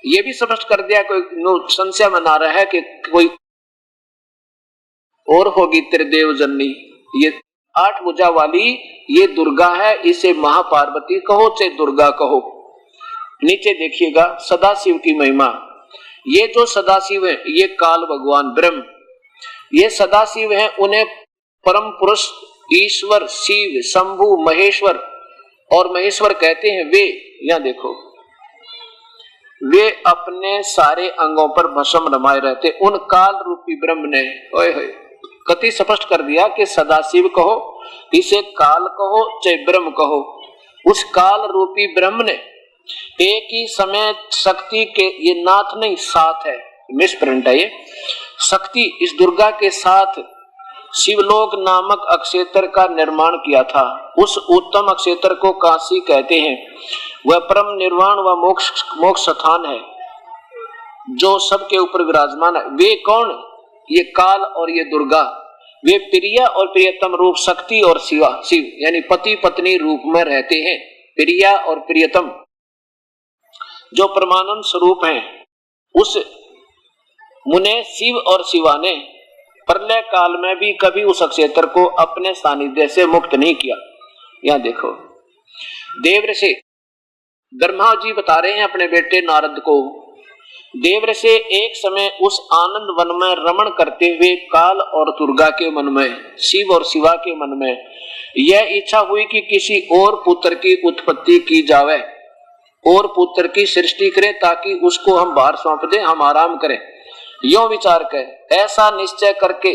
ये भी स्पष्ट कर दिया, कोई संशय मना रहा है कि कोई और होगी त्रिदेव जननी। ये 8 भुजा वाली ये दुर्गा है, इसे महापार्वती कहो चाहे दुर्गा कहो। नीचे देखिएगा सदाशिव की महिमा। ये जो सदाशिव है ये काल भगवान ब्रह्म, ये सदाशिव है, उन्हें परम पुरुष ईश्वर शिव शंभु महेश्वर और महेश्वर कहते हैं। वे यहां देखो, वे अपने सारे अंगों पर भस्म रमाए रहते। उन काल रूपी ब्रह्म ने कति स्पष्ट कर दिया कि सदाशिव कहो, इसे काल कहो चाहे ब्रह्म कहो। उस काल रूपी ब्रह्म ने एक ही समय शक्ति के, ये नाथ नहीं साथ है, मिसप्रिंट है ये, शक्ति इस दुर्गा के साथ शिवलोक नामक अक्षेत्र का निर्माण किया था। उस उत्तम अक्षेत्र को काशी कहते हैं। वह परम निर्वाण व मोक्ष स्थान है जो सबके ऊपर विराजमान है। वे कौन? ये काल और ये दुर्गा, वे प्रिया और प्रियतम रूप शक्ति और शिव यानी पति पत्नी रूप में रहते हैं। प्रिया और प्रियतम जो परमानंद स्वरूप हैं। उस मुने शिव और शिवा ने प्रलय काल में भी कभी उस अक्षेत्र को अपने सानिध्य से मुक्त नहीं किया। यहां देखो, देवऋषि ब्रह्मा जी बता रहे हैं अपने बेटे नारद को, देवऋषि एक समय उस आनंद वन में रमण करते हुए काल और दुर्गा के मन में, शिव और शिवा के मन में यह इच्छा हुई कि किसी और पुत्र की उत्पत्ति की जावे और पुत्र की सृष्टि करें ताकि उसको हम बाहर सौंप दें, हम आराम करें। यो विचार कर ऐसा निश्चय करके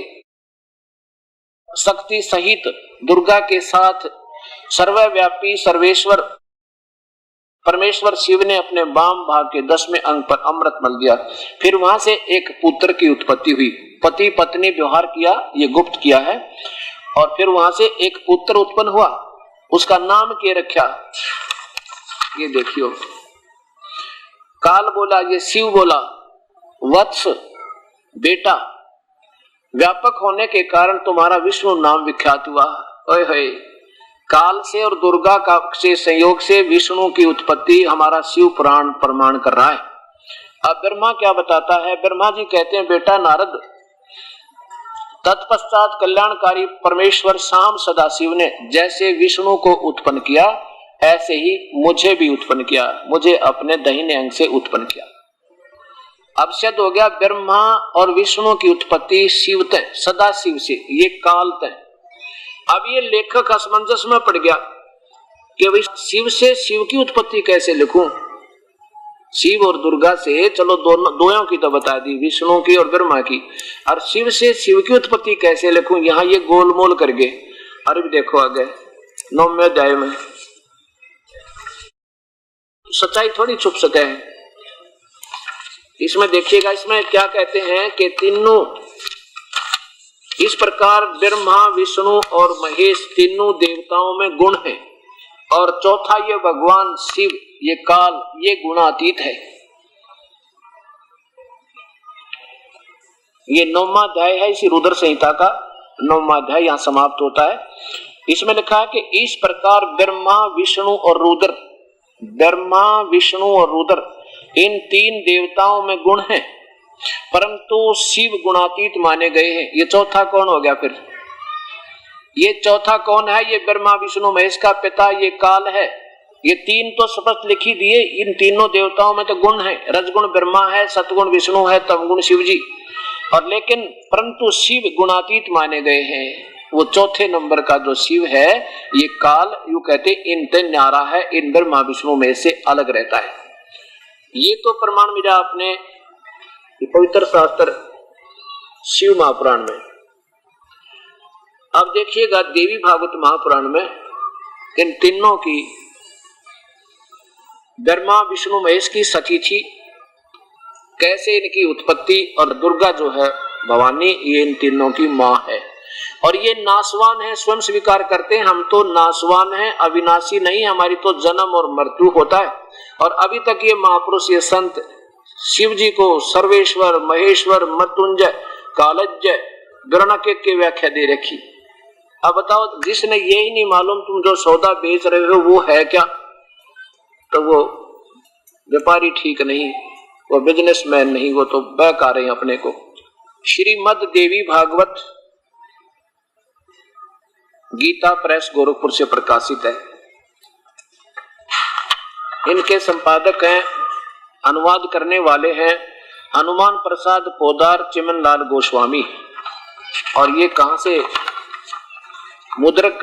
शक्ति सहित दुर्गा के साथ सर्वव्यापी सर्वेश्वर परमेश्वर शिव ने अपने वाम भाग के 10वें अंग पर अमृत मल दिया। फिर वहां से एक पुत्र की उत्पत्ति हुई। पति पत्नी व्यवहार किया, ये गुप्त किया है, और फिर वहां से एक पुत्र उत्पन्न हुआ। उसका नाम क्या रखा, ये देखियो। काल बोला, ये शिव बोला, वत्स बेटा, व्यापक होने के कारण तुम्हारा विष्णु नाम विख्यात हुआ। ओए होए, काल से और दुर्गा का से संयोग से विष्णु की उत्पत्ति हमारा शिव पुराण प्रमाण कर रहा है। अब ब्रह्मा क्या बताता है? ब्रह्मा जी कहते हैं, बेटा नारद, तत्पश्चात कल्याणकारी परमेश्वर शाम सदाशिव ने जैसे विष्णु को उत्पन्न किया ऐसे ही मुझे भी उत्पन्न किया, मुझे अपने दाहिने अंग से उत्पन्न किया। अब सिद्ध हो गया ब्रह्मा और विष्णु की उत्पत्ति शिव तय सदाशिव से, ये काल तय। अब ये लेखक असमंजस में पड़ गया कि भाई शिव से शिव की उत्पत्ति कैसे लिखूं। शिव और दुर्गा से चलो दोनों की तो बता दी, विष्णु की और ब्रह्मा की, और शिव से शिव की उत्पत्ति कैसे लिखूं, यहाँ ये गोलमोल कर गए। अरे भी देखो आगे 9वें अध्याय में सच्चाई थोड़ी छुप सके है। इसमें देखिएगा, इसमें क्या कहते हैं कि तीनों इस प्रकार ब्रह्मा विष्णु और महेश तीनों देवताओं में गुण है, और चौथा ये भगवान शिव, ये काल, ये गुणातीत है। ये 9वां अध्याय है इसी रुद्र संहिता का, 9वां अध्याय यहाँ समाप्त होता है। इसमें लिखा है कि इस प्रकार ब्रह्मा विष्णु और रुद्र, ब्रह्मा विष्णु और रुद्र इन 3 देवताओं में गुण है, परंतु शिव गुणातीत माने गए हैं। ये चौथा कौन हो गया फिर? ये चौथा कौन है? ये ब्रह्मा विष्णु महेश का पिता ये काल है। ये 3 तो स्पष्ट लिखी दिए, इन तीनों देवताओं में तो गुण है, रजगुण ब्रह्मा है, सतगुण विष्णु है, तमगुण शिव जी, और लेकिन परंतु शिव गुणातीत माने गए हैं। वो चौथे नंबर का जो शिव है ये काल, यू कहते इनते न्यारा है, इन ब्रह्मा विष्णु में से अलग रहता है। ये तो प्रमाण मिला आपने पवित्र शास्त्र शिव महापुराण में। अब देखिएगा देवी भागवत महापुराण में इन तीनों की, ब्रह्मा विष्णु महेश की सखी थी, कैसे इनकी उत्पत्ति, और दुर्गा जो है भवानी, ये इन तीनों की मां है। और ये नासवान है, स्वयं स्वीकार करते हैं, हम तो नासवान हैं, अविनाशी नहीं, हमारी तो जन्म और मृत्यु होता है। और अभी तक ये महापुरुष, ये संत शिव जी को सर्वेश्वर महेश्वर मृत्युंजय कालज्जय गणक की व्याख्या दे रखी। अब बताओ, जिसने ये ही नहीं मालूम तुम जो सौदा बेच रहे हो वो है क्या, तो वो व्यापारी ठीक नहीं, वो बिजनेसमैन नहीं, वो तो बहका रहे हैं अपने को। श्रीमद देवी भागवत गीता प्रेस गोरखपुर से प्रकाशित है। इनके संपादक हैं, अनुवाद करने वाले हैं हनुमान प्रसाद पोदार चिमन लाल गोस्वामी। और ये कहां से, मुद्रक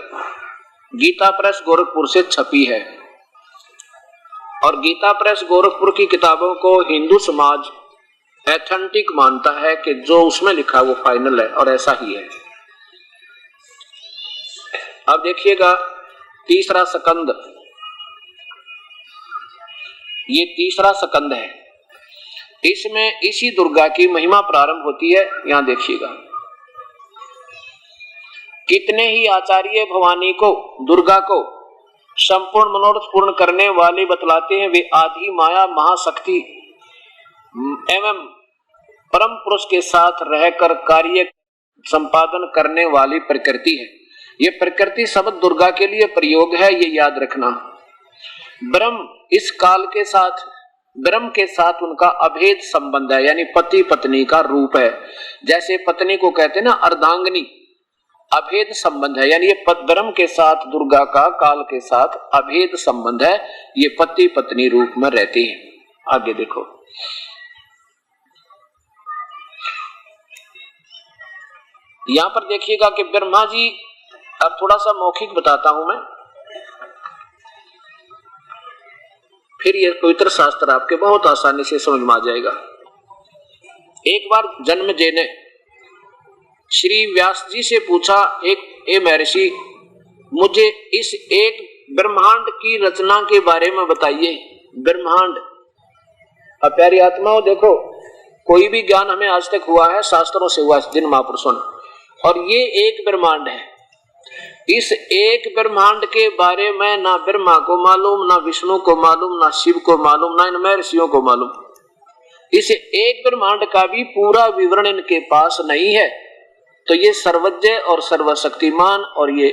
गीता प्रेस गोरखपुर से छपी है। और गीता प्रेस गोरखपुर की किताबों को हिंदू समाज एथेंटिक मानता है कि जो उसमें लिखा वो फाइनल है, और ऐसा ही है। अब देखिएगा तीसरा स्कंद, ये तीसरा स्कंद है, इसमें इसी दुर्गा की महिमा प्रारंभ होती है। यहां देखिएगा, कितने ही आचार्य भवानी को, दुर्गा को संपूर्ण मनोरथ पूर्ण करने वाले बतलाते हैं। वे आदि माया महाशक्ति एवं परम पुरुष के साथ रहकर कार्य संपादन करने वाली प्रकृति है। ये प्रकृति शब्द दुर्गा के लिए प्रयोग है, ये याद रखना। ब्रह्म इस काल के साथ, ब्रह्म के साथ उनका अभेद संबंध है, यानी पति पत्नी का रूप है। जैसे पत्नी को कहते हैं ना अर्धांगिनी, अभेद संबंध है, यानी ये ब्रह्म के साथ दुर्गा का काल के साथ अभेद संबंध है। ये पति पत्नी रूप में रहती है। आगे देखो, यहां पर देखिएगा कि ब्रह्मा जी, अब थोड़ा सा मौखिक बताता हूं मैं, फिर ये पवित्र शास्त्र आपके बहुत आसानी से समझ में आ जाएगा। एक बार जन्मेजय ने श्री व्यास जी से पूछा, ए महर्षि, मुझे इस एक ब्रह्मांड की रचना के बारे में बताइए। ब्रह्मांड, अब प्यारी आत्माओं देखो, कोई भी ज्ञान हमें आज तक हुआ है शास्त्रों से हुआ, जिन महापुरुषों ने, और ये एक ब्रह्मांड है। इस एक ब्रह्मांड के बारे में ना ब्रह्मा को मालूम, ना विष्णु को मालूम, ना शिव को मालूम, ना इन महर्षियों को मालूम। इस एक ब्रह्मांड का भी पूरा विवरण इनके पास नहीं है। तो ये सर्वज्ञ और सर्वशक्तिमान और ये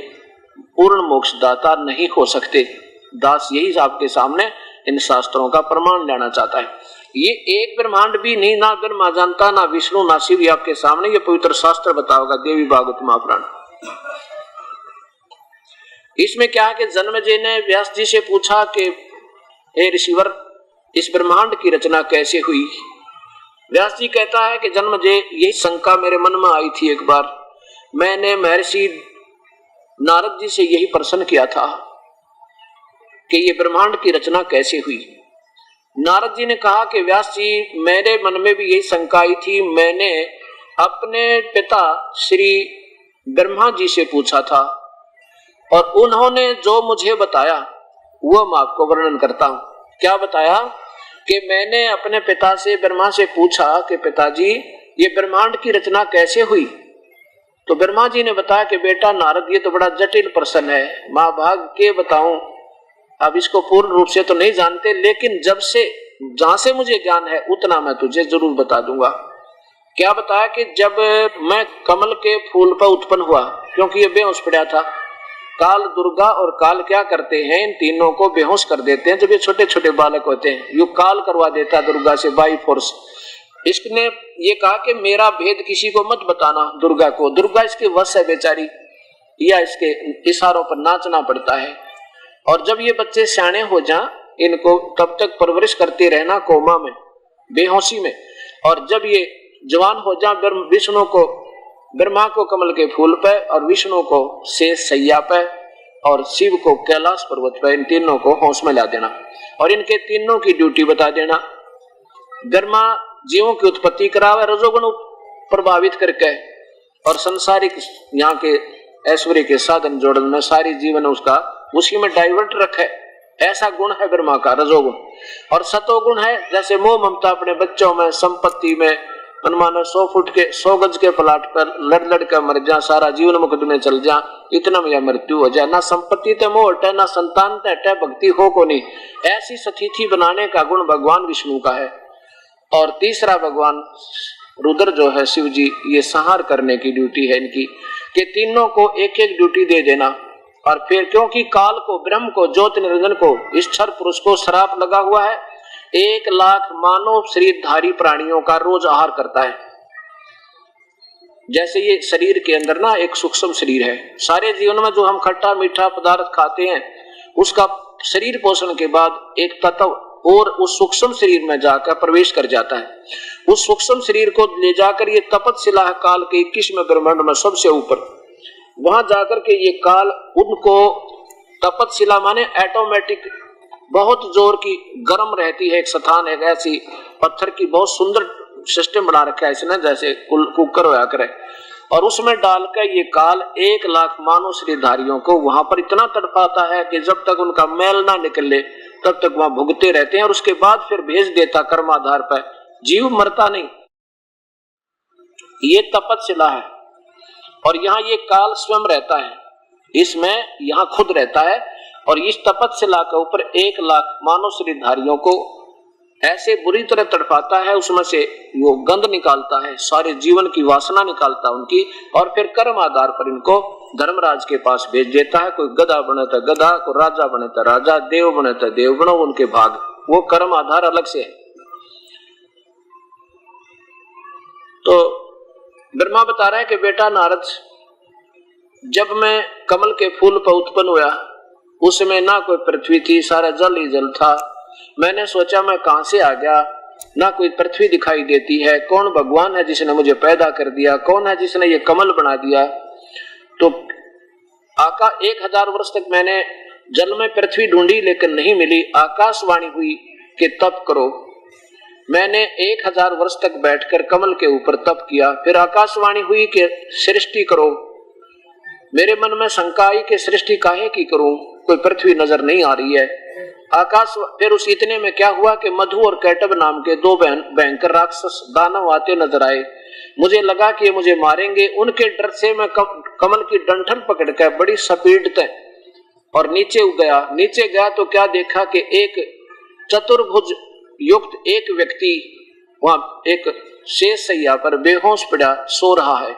पूर्ण मोक्षदाता नहीं हो सकते। दास यही आपके सामने इन शास्त्रों का प्रमाण लेना चाहता है। ये एक ब्रह्मांड भी नहीं, ना ब्रह्मा जानता, ना विष्णु, ना शिव, आपके सामने ये पवित्र शास्त्र बताओगा, देवी भागवत महापुराण। इसमें क्या है कि जन्मेजय ने व्यास जी से पूछा कि हे ऋषिवर, इस ब्रह्मांड की रचना कैसे हुई। व्यास जी कहता है कि जन्मेजय, यही शंका मेरे मन में आई थी। एक बार मैंने महर्षि नारद जी से यही प्रश्न किया था कि ये ब्रह्मांड की रचना कैसे हुई। नारद जी ने कहा कि व्यास जी, मेरे मन में भी यही शंका आई थी। मैंने अपने पिता श्री ब्रह्मा जी से पूछा था और उन्होंने जो मुझे बताया वो मैं आपको वर्णन करता हूं। क्या बताया कि मैंने अपने पिता से, ब्रह्मा से पूछा कि पिताजी, ये ब्रह्मांड की रचना कैसे हुई। तो ब्रह्मा जी ने बताया कि बेटा नारद, ये तो बड़ा जटिल प्रश्न है, मां भाग के बताऊं, अब इसको पूर्ण रूप से तो नहीं जानते, लेकिन जहां से मुझे ज्ञान है उतना मैं तुझे जरूर बता दूंगा। क्या बताया कि जब मैं कमल के फूल पर उत्पन्न हुआ, क्योंकि ये बेहोश पड़ा था, काल, दुर्गा और काल क्या करते हैं, इन तीनों को बेहोश कर देते हैं जब ये छोटे छोटे बालक होते हैं। यू काल करवा देता है दुर्गा से बाई फोर्स। इसने ये कहा कि मेरा भेद किसी को मत बताना दुर्गा को, दुर्गा इसके वश है बेचारी, या इसके इशारों पर नाचना पड़ता है। और जब ये बच्चे सियाने हो जाएं, इनको तब तक परवरिश करते रहना कोमा में, बेहोशी में। और जब ये जवान हो जाए, विष्णु को, ब्रह्मा को कमल के फूल पे, और विष्णु को शेष सैया पे, और शिव को कैलाश पर्वत पे, इन तीनों को होश में ला देना और इनके तीनों की ड्यूटी बता देना। ब्रह्मा जीवों की उत्पत्ति करावे रजोगुण प्रभावित करके, और संसारिक यहाँ के ऐश्वर्य के साधन जोड़न में सारी जीवन उसका उसी में डाइवर्ट रखे, ऐसा गुण है ब्रह्मा का, रजोगुण। और सतोगुण है, जैसे मोह ममता अपने बच्चों में, संपत्ति में, मनमाना 100 फुट के 100 गज के प्लाट पर लड़ लड़ कर मर जा, सारा जीवन मुकदमे चल जा, इतना में मृत्यु हो जाए, ना संपत्ति ते मोह हटे, ना संतान ते हटे, भक्ति हो को नहीं, ऐसी स्थिति बनाने का गुण भगवान विष्णु का है। और तीसरा भगवान रुद्र जो है शिव जी, ये संहार करने की ड्यूटी है इनकी। कि तीनों को एक एक ड्यूटी दे देना। और फिर क्योंकि काल को, ब्रह्म को, ज्योति निरंजन को, ईश्वर पुरुष को श्राप लगा हुआ है, 1 लाख मानव शरीरधारी प्राणियों का रोज आहार करता है। जैसे ये शरीर के अंदर ना एक सूक्ष्म शरीर है, सारे जीवन में जो हम खट्टा मीठा पदार्थ खाते हैं उसका शरीर पोषण के बाद एक तत्व और उस सूक्ष्म शरीर में जाकर प्रवेश कर जाता है। उस सूक्ष्म शरीर को ले जाकर ये तपतशिला काल के 21वें ब्रह्मांड में सबसे ऊपर, वहां जाकर के ये काल उनको, तपतशिला माने ऑटोमेटिक, बहुत जोर की गर्म रहती है, एक स्थान है, ऐसी पत्थर की बहुत सुंदर सिस्टम बना रखा है इसने, जैसे कुकर होया करे, और उसमें डालकर ये काल 1 लाख मानव शरीरधारियों को वहां पर इतना तड़पाता है कि जब तक उनका मैल ना निकले तब तक वहां भुगते रहते हैं, और उसके बाद फिर भेज देता कर्माधार पर, जीव मरता नहीं। ये तपतशिला है और यहाँ ये काल स्वयं रहता है, इसमें यहाँ खुद रहता है, और इस तपतशिला के ऊपर 1 लाख मानव शरीरधारियों को ऐसे बुरी तरह तड़पाता है, उसमें से वो गंध निकालता है, सारे जीवन की वासना निकालता है उनकी, और फिर कर्म आधार पर इनको धर्मराज के पास भेज देता है। कोई गधा बने तो गधा, कोई राजा बने तो राजा, देव बने तो देव बनो, उनके भाग, वो कर्म आधार अलग से है। तो ब्रह्मा बता रहा है कि बेटा नारद, जब मैं कमल के फूल पर उत्पन्न हुआ, उसमें ना कोई पृथ्वी थी, सारा जल ही जल था। मैंने सोचा मैं कहां से आ गया, ना कोई पृथ्वी दिखाई देती है, कौन भगवान है जिसने मुझे पैदा कर दिया, कौन है जिसने ये कमल बना दिया। तो 1000 वर्ष तक मैंने जल में पृथ्वी ढूंढी लेकिन नहीं मिली। आकाशवाणी हुई कि तप करो। मैंने 1000 वर्ष तक बैठकर कमल के ऊपर तप किया। फिर आकाशवाणी हुई कि सृष्टि करो। मेरे मन में शंका आई कि सृष्टि काहे की करूं, कोई पृथ्वी नजर नहीं आ रही है। आकाश, फिर उस इतने में क्या हुआ कि मधु और कैटब नाम के 2 भयंकर राक्षस दानव आते नजर आए। मुझे लगा कि ये मुझे मारेंगे। उनके डर से मैं कमल की डंठल पकड़कर बड़ी स्पीड से और नीचे गया। नीचे गया तो क्या देखा कि एक चतुर्भुज युक्त एक व्यक्ति वहां एक शेष सैया पर बेहोश पड़ा सो रहा है।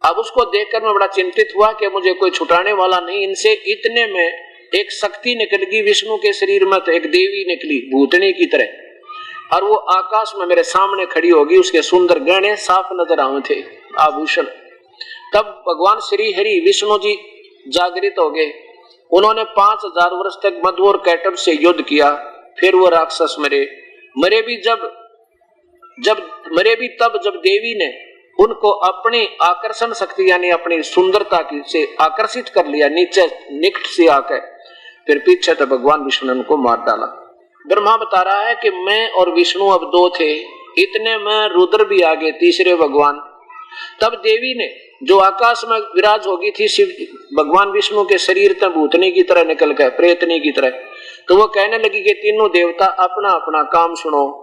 अब उसको देखकर मैं बड़ा चिंतित हुआ कि मुझे कोई छुटाने वाला नहीं इनसे। इतने में एक शक्ति निकल गई विष्णु के शरीर में, तो एक देवी निकली भूतनी की तरह, और वो आकाश में मेरे सामने खड़ी होगी। उसके सुंदर गहने साफ नजर आए थे, आभूषण। तब भगवान श्री हरि विष्णु जी जागृत हो गए। उन्होंने 5000 वर्ष तक मधु और कैटब से युद्ध किया। फिर वो राक्षस मरे भी तब जब देवी ने उनको अपनी आकर्षण शक्ति यानी अपनी सुंदरता से आकर्षित कर लिया, नीचे निकट से आकर, फिर पीछे तो भगवान विष्णु ने उनको मार डाला। ब्रह्मा बता रहा है कि मैं और विष्णु अब 2 थे। इतने में रुद्र भी आ गए, तीसरे भगवान। तब देवी ने जो आकाश में विराज होगी थी शिव भगवान विष्णु के शरीर तक भूतनी की तरह निकल गए, प्रेतनी की तरह। तो वो कहने लगी कि तीनों देवता अपना अपना काम सुनो।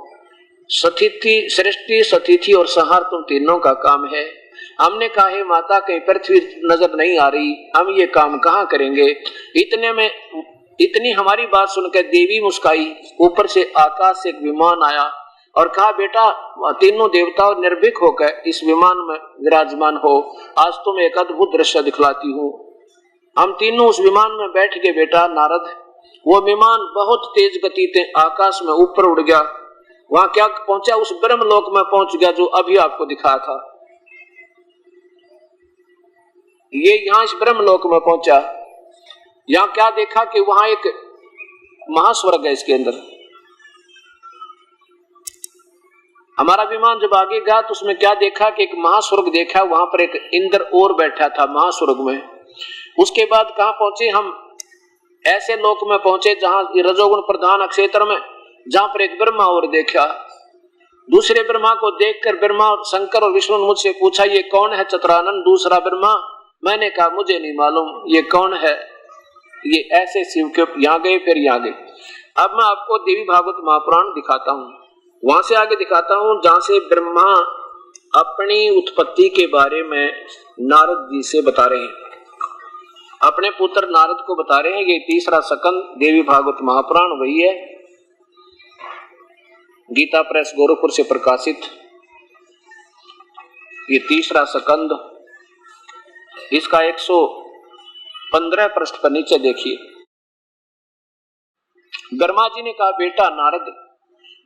सृष्टि, सतिथि और संहार तुम तीनों का काम है। हमने कहा हे माता, कहीं पृथ्वी नजर नहीं आ रही, हम ये काम कहाँ करेंगे। इतने में इतनी हमारी बात सुनकर देवी मुस्काई। ऊपर से आकाश से एक विमान आया और कहा बेटा, तीनों देवता निर्भीक होकर इस विमान में विराजमान हो। आज तुम एक अद्भुत दृश्य दिखलाती हूँ। हम तीनों उस विमान में बैठ गए बेटा नारद। वो विमान बहुत तेज गति से आकाश में ऊपर उड़ गया। वहां क्या पहुंचा, उस ब्रह्मलोक में पहुंच गया जो अभी आपको दिखाया था। ये यहाँ इस ब्रह्मलोक में पहुंचा। यहाँ क्या देखा कि वहां एक महास्वर्ग है। इसके अंदर हमारा विमान जब आगे गया तो उसमें क्या देखा कि एक महास्वर्ग देखा। वहां पर एक इंद्र और बैठा था महास्वर्ग में। उसके बाद कहां पहुंचे हम, ऐसे लोक में पहुंचे जहां रजोगुण प्रधान क्षेत्र में, जहां पर एक ब्रह्मा और देखा। दूसरे ब्रह्मा को देखकर ब्रह्मा और शंकर और विष्णु ने मुझसे पूछा ये कौन है चतुरानन दूसरा ब्रह्मा। मैंने कहा मुझे नहीं मालूम ये कौन है। ये ऐसे शिव के यहाँ गए फिर यहाँ गए। अब मैं आपको देवी भागवत महापुराण दिखाता हूँ, वहां से आगे दिखाता हूँ जहां से ब्रह्मा अपनी उत्पत्ति के बारे में नारद जी से बता रहे हैं, अपने पुत्र नारद को बता रहे हैं। ये 3रा स्कंद देवी भागवत महापुराण वही है, गीता प्रेस गोरखपुर से प्रकाशित ये 3रा स्कंद इसका 115 पृष्ठ पर नीचे देखिए। ब्रह्मा जी ने कहा, बेटा नारद,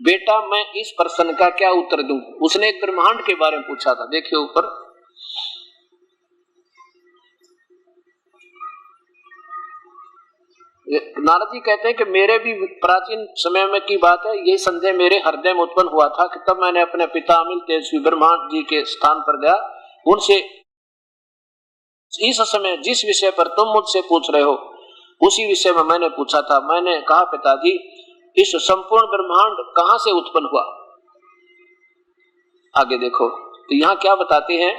बेटा मैं इस प्रश्न का क्या उत्तर दूं? उसने एक ब्रह्मांड के बारे में पूछा था। देखिए ऊपर, नारद जी कहते हैं कि मेरे भी प्राचीन समय में की बात है, ये संदेह मेरे हृदय में उत्पन्न हुआ था कि तब मैंने अपने पिता अमिल तेजस्वी ब्रह्मा जी के स्थान पर गया, उनसे इस समय जिस विषय पर तुम मुझसे पूछ रहे हो उसी विषय में मैंने पूछा था। मैंने कहा, पिताजी इस संपूर्ण ब्रह्मांड कहां से उत्पन्न हुआ? आगे देखो तो यहाँ क्या बताते हैं।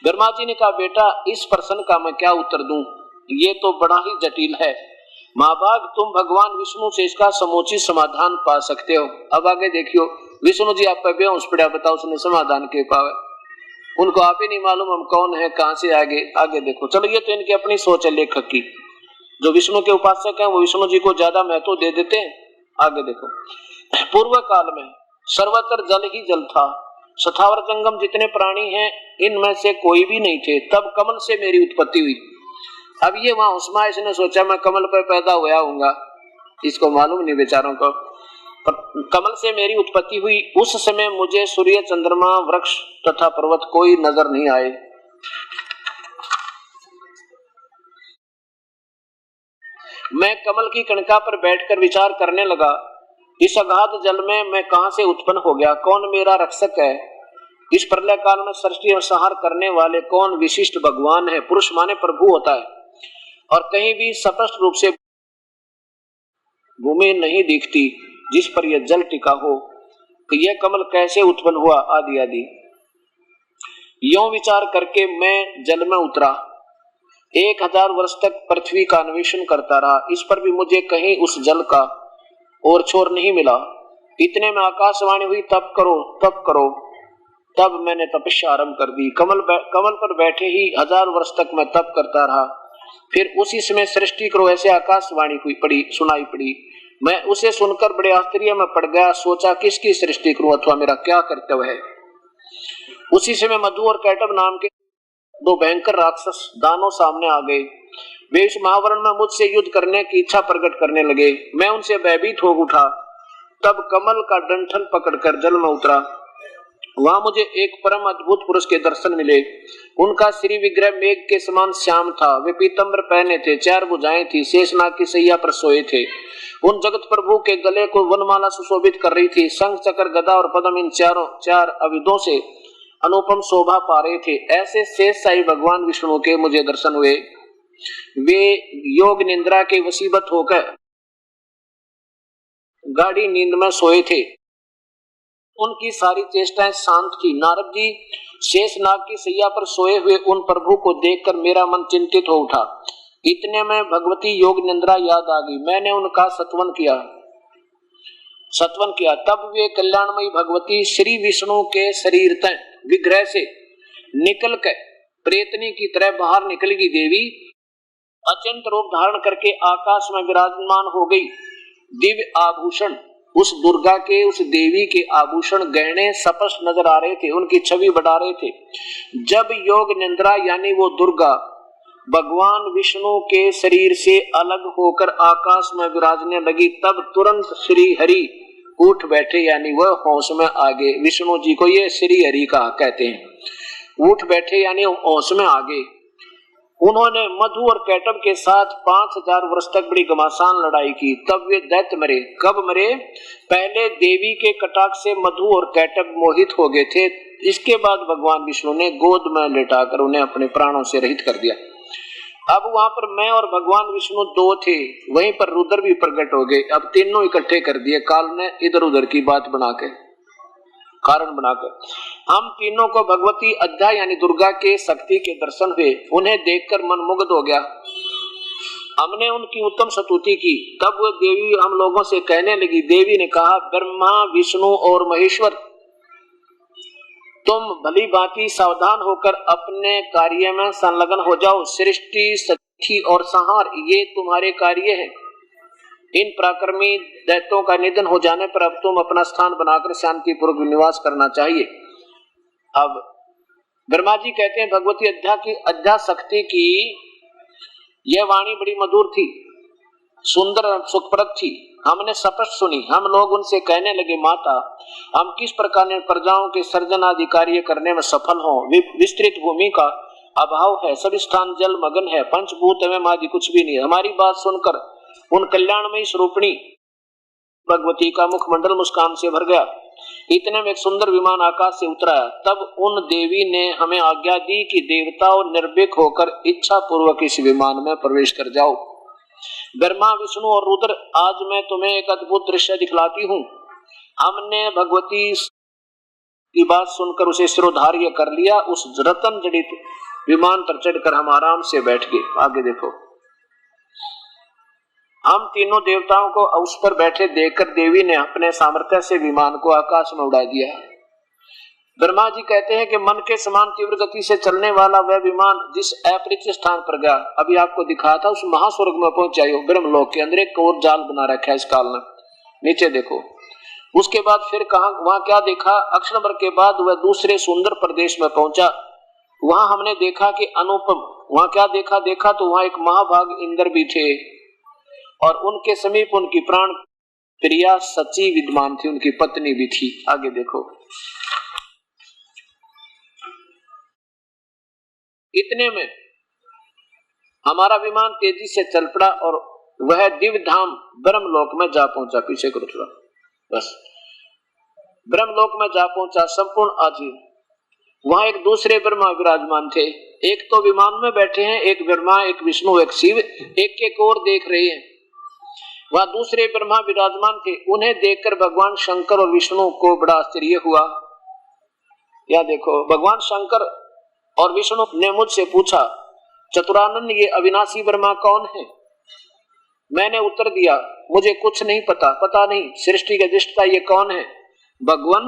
ब्रह्मा जी ने कहा, बेटा इस प्रश्न का मैं क्या उत्तर दूं, ये तो बड़ा ही जटिल है। महाभाग तुम भगवान विष्णु से इसका समुचित समाधान पा सकते हो। अब आगे देखियो, विष्णु जी आप पर बेहोश पड़ा, बताओ उसने समाधान के पावे, उनको आप ही नहीं मालूम हम कौन है, कहां से आगे देखो। चलो ये तो इनकी अपनी सोच है लेखक की, जो विष्णु के उपासक हैं वो विष्णु जी को ज्यादा महत्व दे देते हैं। आगे देखो, पूर्व काल में सर्वत्र जल ही जल था, स्थावर जंगम जितने प्राणी हैं इनमें से कोई भी नहीं थे, तब कमल से मेरी उत्पत्ति हुई। अब ये वहां उस्मा, इसने सोचा मैं कमल पर पैदा हुआ हूंगा, इसको मालूम नहीं बेचारों को। कमल से मेरी उत्पत्ति हुई, उस समय मुझे सूर्य चंद्रमा वृक्ष तथा पर्वत कोई नजर नहीं आए। मैं कमल की कणका पर बैठकर विचार करने लगा, इस अगाध जल में मैं कहां से उत्पन्न हो गया, कौन मेरा रक्षक है, इस प्रलय काल में सृष्टि और संहार करने वाले कौन विशिष्ट भगवान है। पुरुष माने प्रभु होता है, और कहीं भी स्पष्ट रूप से भूमि नहीं दिखती जिस पर यह जल टिका हो, तो यह कमल कैसे उत्पन्न हुआ, आदि आदि। यों विचार करके मैं जल में उतरा, 1000 वर्ष तक पृथ्वी का अन्वेषण करता रहा, इस पर भी मुझे कहीं उस जल का और छोर नहीं मिला। इतने में आकाशवाणी हुई, तप करो तप करो। तब मैंने तपस्या आरंभ कर दी, कमल पर बैठे ही 1000 वर्ष तक मैं तप करता रहा। फिर उसी समय सृष्टि करो ऐसे आकाशवाणी सुनाई पड़ी। मैं उसे सुनकर बड़े आश्चर्य में पड़ गया, सोचा किसकी सृष्टि करूं अथवा मेरा क्या कर्तव्य है। उसी समय मधु और कैटब नाम के 2 भयंकर राक्षस दानव सामने आ गए। वे इस महावरण में मुझसे युद्ध करने की इच्छा प्रकट करने लगे। मैं उनसे भयभीत हो उठा, तब कमल का डंठल पकड़कर जल में उतरा। वहां मुझे एक परम अद्भुत पुरुष के दर्शन मिले। उनका श्री विग्रह मेघ के समान श्याम था, वे पीतम्बर पहने थे, 4 भुजाएं थी, शेषनाग की सैया पर सोए थे। उन जगत प्रभु के गले को वनमाला सुशोभित कर रही थी, शंख चक्र गदा और पद्म इन 4 अविधों से अनुपम शोभा पा रहे थे। ऐसे शेष साई भगवान विष्णु के मुझे दर्शन हुए। वे योग निंद्रा के वशीभूत होकर गाढ़ी नींद में सोए थे, उनकी सारी चेष्टाएं शांत थी। नारद जी शेषनाग की सैया पर सोए हुए उन प्रभु को देखकर मेरा मन चिंतित हो उठा। इतने में भगवती योग निंद्रा याद आ गई। मैंने उनका सत्वन किया। तब वे कल्याणमयी भगवती श्री विष्णु के शरीर विग्रह से निकल कर प्रेतनी की तरह बाहर निकलेगी। देवी अचिंत रूप धारण करके आकाश में विराजमान हो गई। दिव्य आभूषण उस दुर्गा के, उस देवी के आभूषण गहने स्पष्ट नजर आ रहे थे, उनकी छवि बढ़ा रहे थे। जब योग निंद्रा यानी वो दुर्गा भगवान विष्णु के शरीर से अलग होकर आकाश में विराजने लगी, तब तुरंत श्री हरि उठ बैठे, यानी वह होश में आ गए। विष्णु जी को ये श्री हरि का कहते हैं। उठ बैठे यानी होश में आ गए। उन्होंने मधु और कैटब के साथ 5000 वर्ष तक बड़ी घमासान लड़ाई की। तब वे दैत्य मरे। कब मरे? पहले देवी के कटाक्ष से मधु और कैटब मोहित हो गए थे, इसके बाद भगवान विष्णु ने गोद में लेटाकर उन्हें अपने प्राणों से रहित कर दिया। अब वहां पर मैं और भगवान विष्णु 2 थे, वहीं पर रुद्र भी प्रकट हो गए। अब तीनों इकट्ठे कर दिए काल ने, इधर उधर की बात बनाकर, कारण बनाकर। हम तीनों को भगवती अध्या यानी दुर्गा के शक्ति के दर्शन हुए। उन्हें देखकर मन मुग्ध हो गया। हमने उनकी उत्तम स्तुति की। तब वो देवी हम लोगों से कहने लगी। देवी ने कहा, ब्रह्मा विष्णु और महेश्वर, तुम भली भांति सावधान होकर अपने कार्य में संलग्न हो जाओ। सृष्टि स्थिति और संहार ये तुम्हारे कार्य है। इन पराक्रमी दैत्यों का निधन हो जाने पर अब तुम अपना स्थान बनाकर शांति पूर्वक निवास करना चाहिए। अब ब्रह्मा जी कहते हैं भगवती अध्या शक्ति की यह वाणी बड़ी मधुर थी, सुंदर सुखप्रद थी। हमने स्पष्ट सुनी। हम लोग उनसे कहने लगे, माता हम किस प्रकार प्रजाओं के सर्जन आदि कार्य करने में सफल हों। विस्तृत भूमि का अभाव है, सभी स्थान जल मगन है, पंचभूत एवं आदि कुछ भी नहीं। हमारी बात सुनकर उन कल्याणमयी स्वरूपिणी भगवती का मुखमंडल मुस्कान से भर गया। इतने में एक सुंदर विमान आकाश से उतरा। तब उन देवी ने हमें आज्ञा दी कि देवताओं निर्भीक होकर इच्छा पूर्वक इस विमान में प्रवेश कर जाओ। ब्रह्मा विष्णु और रुद्र, आज मैं तुम्हें एक अद्भुत दृश्य दिखलाती हूँ। हमने भगवती की बात सुनकर उसे शिरोधार्य कर लिया। उस रतन जड़ित विमान पर चढ़कर हम आराम से बैठ गए। आगे देखो, हम तीनों देवताओं को उस पर बैठे देखकर देवी ने अपने सामर्थ्य से विमान को आकाश में उड़ा दिया। ब्रह्मा जी कहते हैं कि मन के समान तीव्र गति से चलने वाला वह विमान जिस अपरिचित स्थान पर गया, अभी आपको दिखाया था, उस महास्वर्ग में पहुंच जाए। ब्रह्मलोक के अंदर एक और जाल बना रखा है इस काल ने। नीचे देखो, उसके बाद फिर कहा, वहां क्या देखा? अक्षर भर के बाद वह दूसरे सुंदर प्रदेश में पहुंचा। वहां हमने देखा कि अनुपम, वहां क्या देखा तो वहां एक महाभाग इंद्र भी थे और उनके समीप उनकी प्राण प्रिया सची विद्यमान थी, उनकी पत्नी भी थी। आगे देखो, इतने में हमारा विमान तेजी से चल पड़ा और वह दिव्य धाम ब्रह्मलोक में जा पहुंचा। पीछे करो थोड़ा, बस। ब्रह्मलोक में जा पहुंचा संपूर्ण आजीव। वहां एक दूसरे ब्रह्मा विराजमान थे। एक तो विमान में बैठे हैं, एक ब्रह्मा, एक विष्णु, एक शिव, एक और देख रहे हैं। वहां दूसरे ब्रह्मा विराजमान थे। उन्हें देखकर भगवान शंकर और विष्णु को बड़ा आश्चर्य हुआ। या देखो, भगवान शंकर और विष्णु ने मुझसे पूछा, चतुरानंद ये अविनाशी ब्रह्मा कौन है? मैंने उत्तर दिया, मुझे कुछ नहीं पता नहीं सृष्टि के दृष्टा ये कौन है? भगवान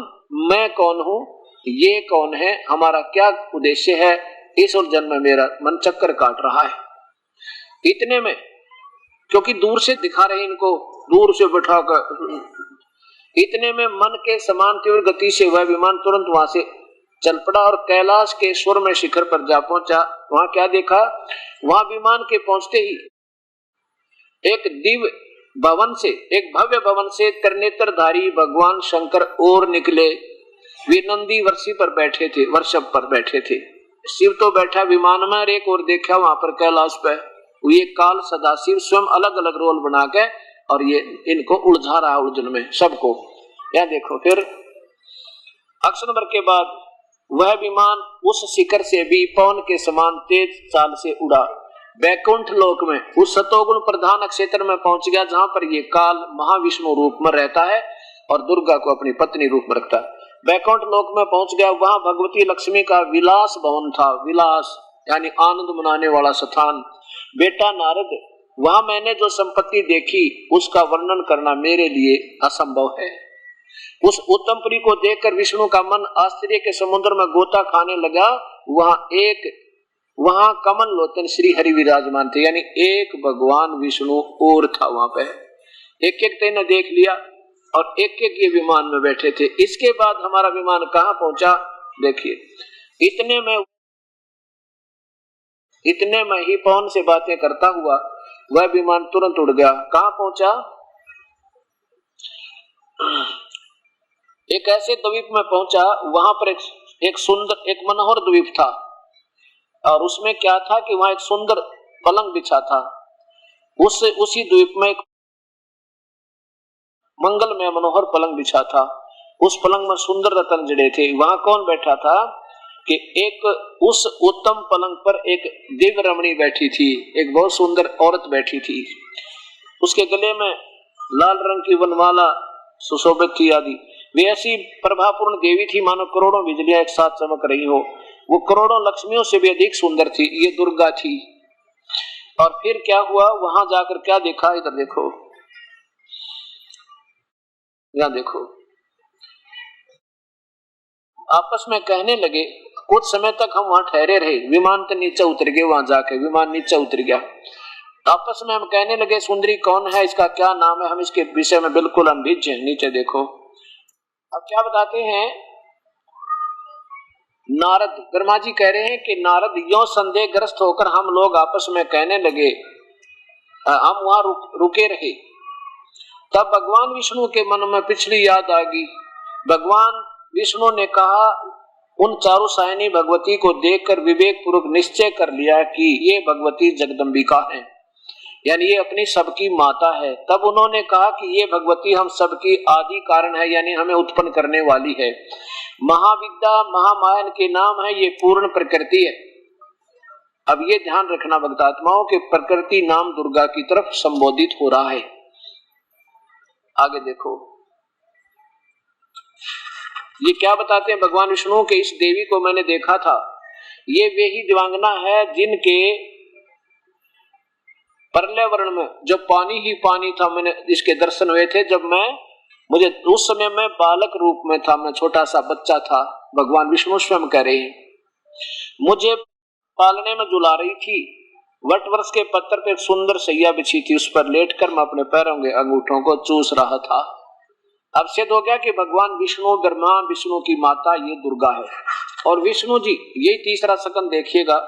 मैं कौन हूँ, ये कौन है, हमारा क्या उद्देश्य है? इस उलझन में मेरा मन चक्कर काट रहा है। इतने में, क्योंकि दूर से दिखा रहे इनको, दूर से बैठाकर, इतने में मन के समान तीव्र गति से वह विमान तुरंत वहां से चल पड़ा और कैलाश के स्वर में शिखर पर जा पहुंचा। वहां क्या देखा? वहां विमान के पहुंचते ही एक दिव्य भवन से, एक भव्य भवन से त्रिनेत्रधारी भगवान शंकर और निकले। वे नंदी वर्षी पर बैठे थे, वर्षभ पर बैठे थे। शिव तो बैठा विमान में, और एक और देखा वहां पर कैलाश पे ये काल सदाशिव स्वयं अलग अलग रोल बना के और ये इनको उलझा रहा उलझन में सबको। यह देखो, फिर अक्षर भर के बाद वह विमान उस शिखर से भी पवन के समान तेज चाल से उड़ा बैकुंठ लोक में, उस सतोगुण प्रधान क्षेत्र में पहुंच गया, जहां पर ये काल महाविष्णु रूप में रहता है और दुर्गा को अपनी पत्नी रूप में रखता है। बैकुंठ लोक में पहुंच गया। वहां भगवती लक्ष्मी का विलास भवन था। विलास यानी आनंद मनाने वाला स्थान। बेटा नारद, वहां मैंने जो संपत्ति देखी उसका वर्णन करना मेरे लिए असंभव है। उस उत्तमपुरी को देखकर विष्णु का मन आश्चर्य के समुद्र में गोता खाने लगा। वहां कमल लोचन श्री हरि विराजमान थे, यानी एक भगवान विष्णु और था वहां पे। एक एक ने देख लिया और एक एक ये विमान में बैठे थे। इसके बाद हमारा विमान कहां पहुंचा? देखिए, इतने में ही पवन से बातें करता हुआ वह विमान तुरंत उड़ गया। कहां पहुंचा? एक ऐसे द्वीप में पहुंचा, वहां पर एक सुंदर, एक मनोहर द्वीप था और उसमें क्या था कि वहां एक सुंदर पलंग बिछा था। उसी द्वीप में एक मंगलमय मनोहर पलंग बिछा था। उस पलंग में सुंदर रतन जड़े थे। वहां कौन बैठा था कि एक उस उत्तम पलंग पर एक दिव्य रमणी बैठी थी, एक बहुत सुंदर औरत बैठी थी। उसके गले में लाल रंग की वनमाला सुशोभित थी आदि। वे ऐसी प्रभापूर्ण देवी थी मानो करोड़ों बिजलियां एक साथ चमक रही हो। वो करोड़ों लक्ष्मियों से भी अधिक सुंदर थी। ये दुर्गा थी। और फिर क्या हुआ? वहां जाकर क्या देखा? इधर देखो, यहां देखो, आपस में कहने लगे। कुछ समय तक हम वहां ठहरे रहे। विमान तो नीचे उतर गए। वहां जाके विमान नीचे उतर गया। आपस में हम कहने लगे, सुंदरी कौन है, इसका क्या नाम है, हम इसके विषय में बिल्कुल अनभिज्ञ हैं। नीचे देखो, अब क्या बताते हैं? नारद, ब्रह्मा जी कह रहे हैं कि नारद यो संदेहग्रस्त होकर हम लोग आपस में कहने लगे, हम वहां रुके रहे। तब भगवान विष्णु के मन में पिछली याद आ गई। भगवान विष्णु ने कहा, उन चारों सायनी भगवती को देखकर विवेक पूर्वक निश्चय कर लिया कि ये भगवती जगदम्बिका है, यानी ये अपनी सबकी माता है। तब उन्होंने कहा कि ये भगवती हम सबकी आदि कारण है, यानी हमें उत्पन्न करने वाली है। महाविद्या महामाया के नाम है, ये पूर्ण प्रकृति है। अब ये ध्यान रखना भक्तात्माओं के प्रकृति नाम दुर्गा की तरफ संबोधित हो रहा है। आगे देखो ये क्या बताते हैं भगवान विष्णु के, इस देवी को मैंने देखा था, ये वे ही दिव्यांगना है जिनके परले वर्ण में जब पानी ही पानी था, मैंने इसके दर्शन हुए थे। जब मुझे उस समय मैं बालक रूप में था, मैं छोटा सा बच्चा था। भगवान विष्णु स्वयं कह रहे हैं, मुझे पालने में झुला रही थी। वट वृक्ष के पत्थर पे सुंदर सैया बिछी थी, उस पर लेटकर मैं अपने पैरों के अंगूठों को चूस रहा था। अब सिद्ध हो गया कि भगवान विष्णु ब्रह्मा विष्णु की माता ये दुर्गा है। और विष्णु जी, यही तीसरा स्कंद देखिएगा,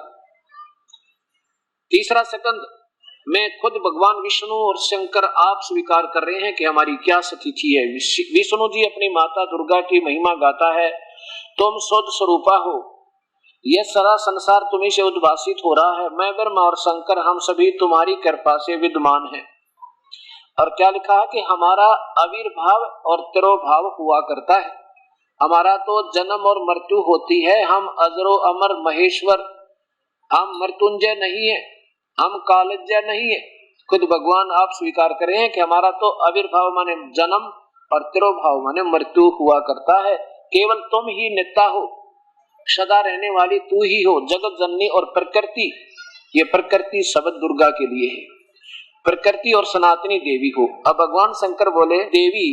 तीसरा स्कंद में खुद भगवान विष्णु और शंकर आप स्वीकार कर रहे हैं कि हमारी क्या स्थिति है। विष्णु जी अपनी माता दुर्गा की महिमा गाता है, तुम शुद्ध स्वरूपा हो, यह सारा संसार तुम्ही से उद्भासित हो रहा है। मैं ब्रह्मा और शंकर हम सभी तुम्हारी कृपा से विद्यमान हैं। और क्या लिखा है कि हमारा आविर्भाव और तिरोभाव हुआ करता है। हमारा तो जन्म और मृत्यु होती है, हम अजरो अमर महेश्वर, हम मृत्युंजय नहीं है, हम कालज्य नहीं है। खुद भगवान आप स्वीकार कर रहे हैं कि हमारा तो आविर्भाव माने जन्म और तिरोभाव माने मृत्यु हुआ करता है। केवल तुम ही नित्य हो, सदा रहने वाली तू ही हो, जगत जननी और प्रकृति। ये प्रकृति शब्द दुर्गा के लिए है, प्रकृति और सनातनी देवी हो। अब भगवान शंकर बोले, देवी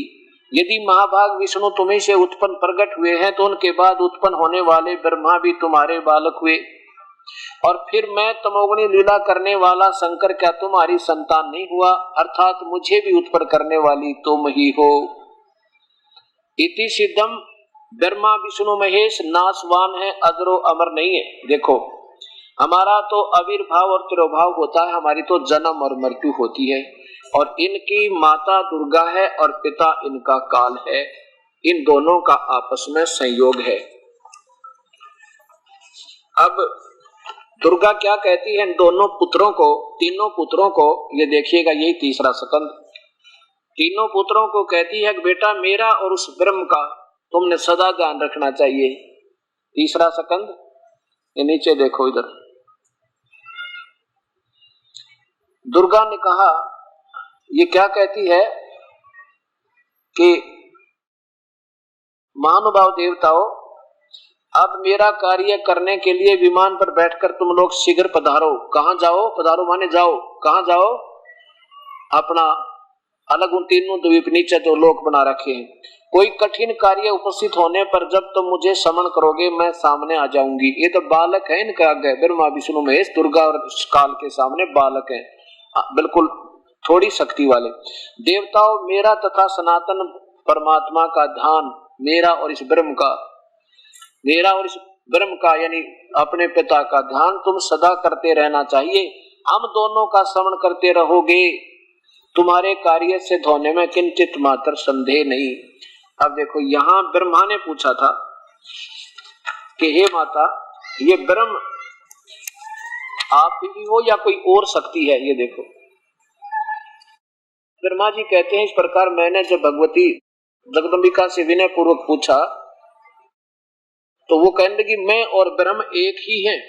यदि महाभाग विष्णु तुम्ही से उत्पन्न प्रकट हुए हैं तो उनके बाद उत्पन्न होने वाले ब्रह्मा भी तुम्हारे बालक हुए, और फिर मैं तमोगुणी लीला करने वाला शंकर क्या तुम्हारी संतान नहीं हुआ, अर्थात मुझे भी उत्पन्न करने वाली तुम ही हो। इति सिद्धम, ब्रह्मा विष्णु महेश नाशवान है, अजरो अमर नहीं है। देखो हमारा तो आविर्भाव और तिरोभाव होता है, हमारी तो जन्म और मृत्यु होती है, और इनकी माता दुर्गा है और पिता इनका काल है। इन दोनों का आपस में संयोग है। अब दुर्गा क्या कहती है इन दोनों पुत्रों को, तीनों पुत्रों को, ये देखिएगा यही तीसरा स्कंद, तीनों पुत्रों को कहती है कि बेटा मेरा और उस ब्रह्म का तुमने सदा ध्यान रखना चाहिए। तीसरा स्कंद, ये नीचे देखो इधर, दुर्गा ने कहा, ये क्या कहती है कि महानुभाव देवताओं, अब मेरा कार्य करने के लिए विमान पर बैठकर तुम लोग शीघ्र पधारो। कहां जाओ? पधारो माने जाओ। कहां जाओ? अपना अलग उन तीनों द्वीप नीचे जो लोक बना रखे हैं। कोई कठिन कार्य उपस्थित होने पर जब तुम मुझे समन करोगे मैं सामने आ जाऊंगी। ये तो बालक है इनका आगे, ब्रह्मा विष्णु महेश, दुर्गा और काल के सामने बालक है, बिल्कुल थोड़ी शक्ति वाले। देवताओं मेरा तथा सनातन परमात्मा का ध्यान, मेरा और इस ब्रह्म का यानी अपने पिता का ध्यान तुम सदा करते रहना चाहिए। हम दोनों का श्रवण करते रहोगे, तुम्हारे कार्य से होने में किंचित मात्र संदेह नहीं। अब देखो यहाँ ब्रह्मा ने पूछा था कि हे माता, ये ब्रह्म आप ही हो या कोई और शक्ति है? ये देखो ब्रह्मा जी कहते हैं, इस प्रकार मैंने जब भगवती जगदम्बिका से विनय पूर्वक पूछा तो वो कहने लगी मैं और ब्रह्म एक ही हैं।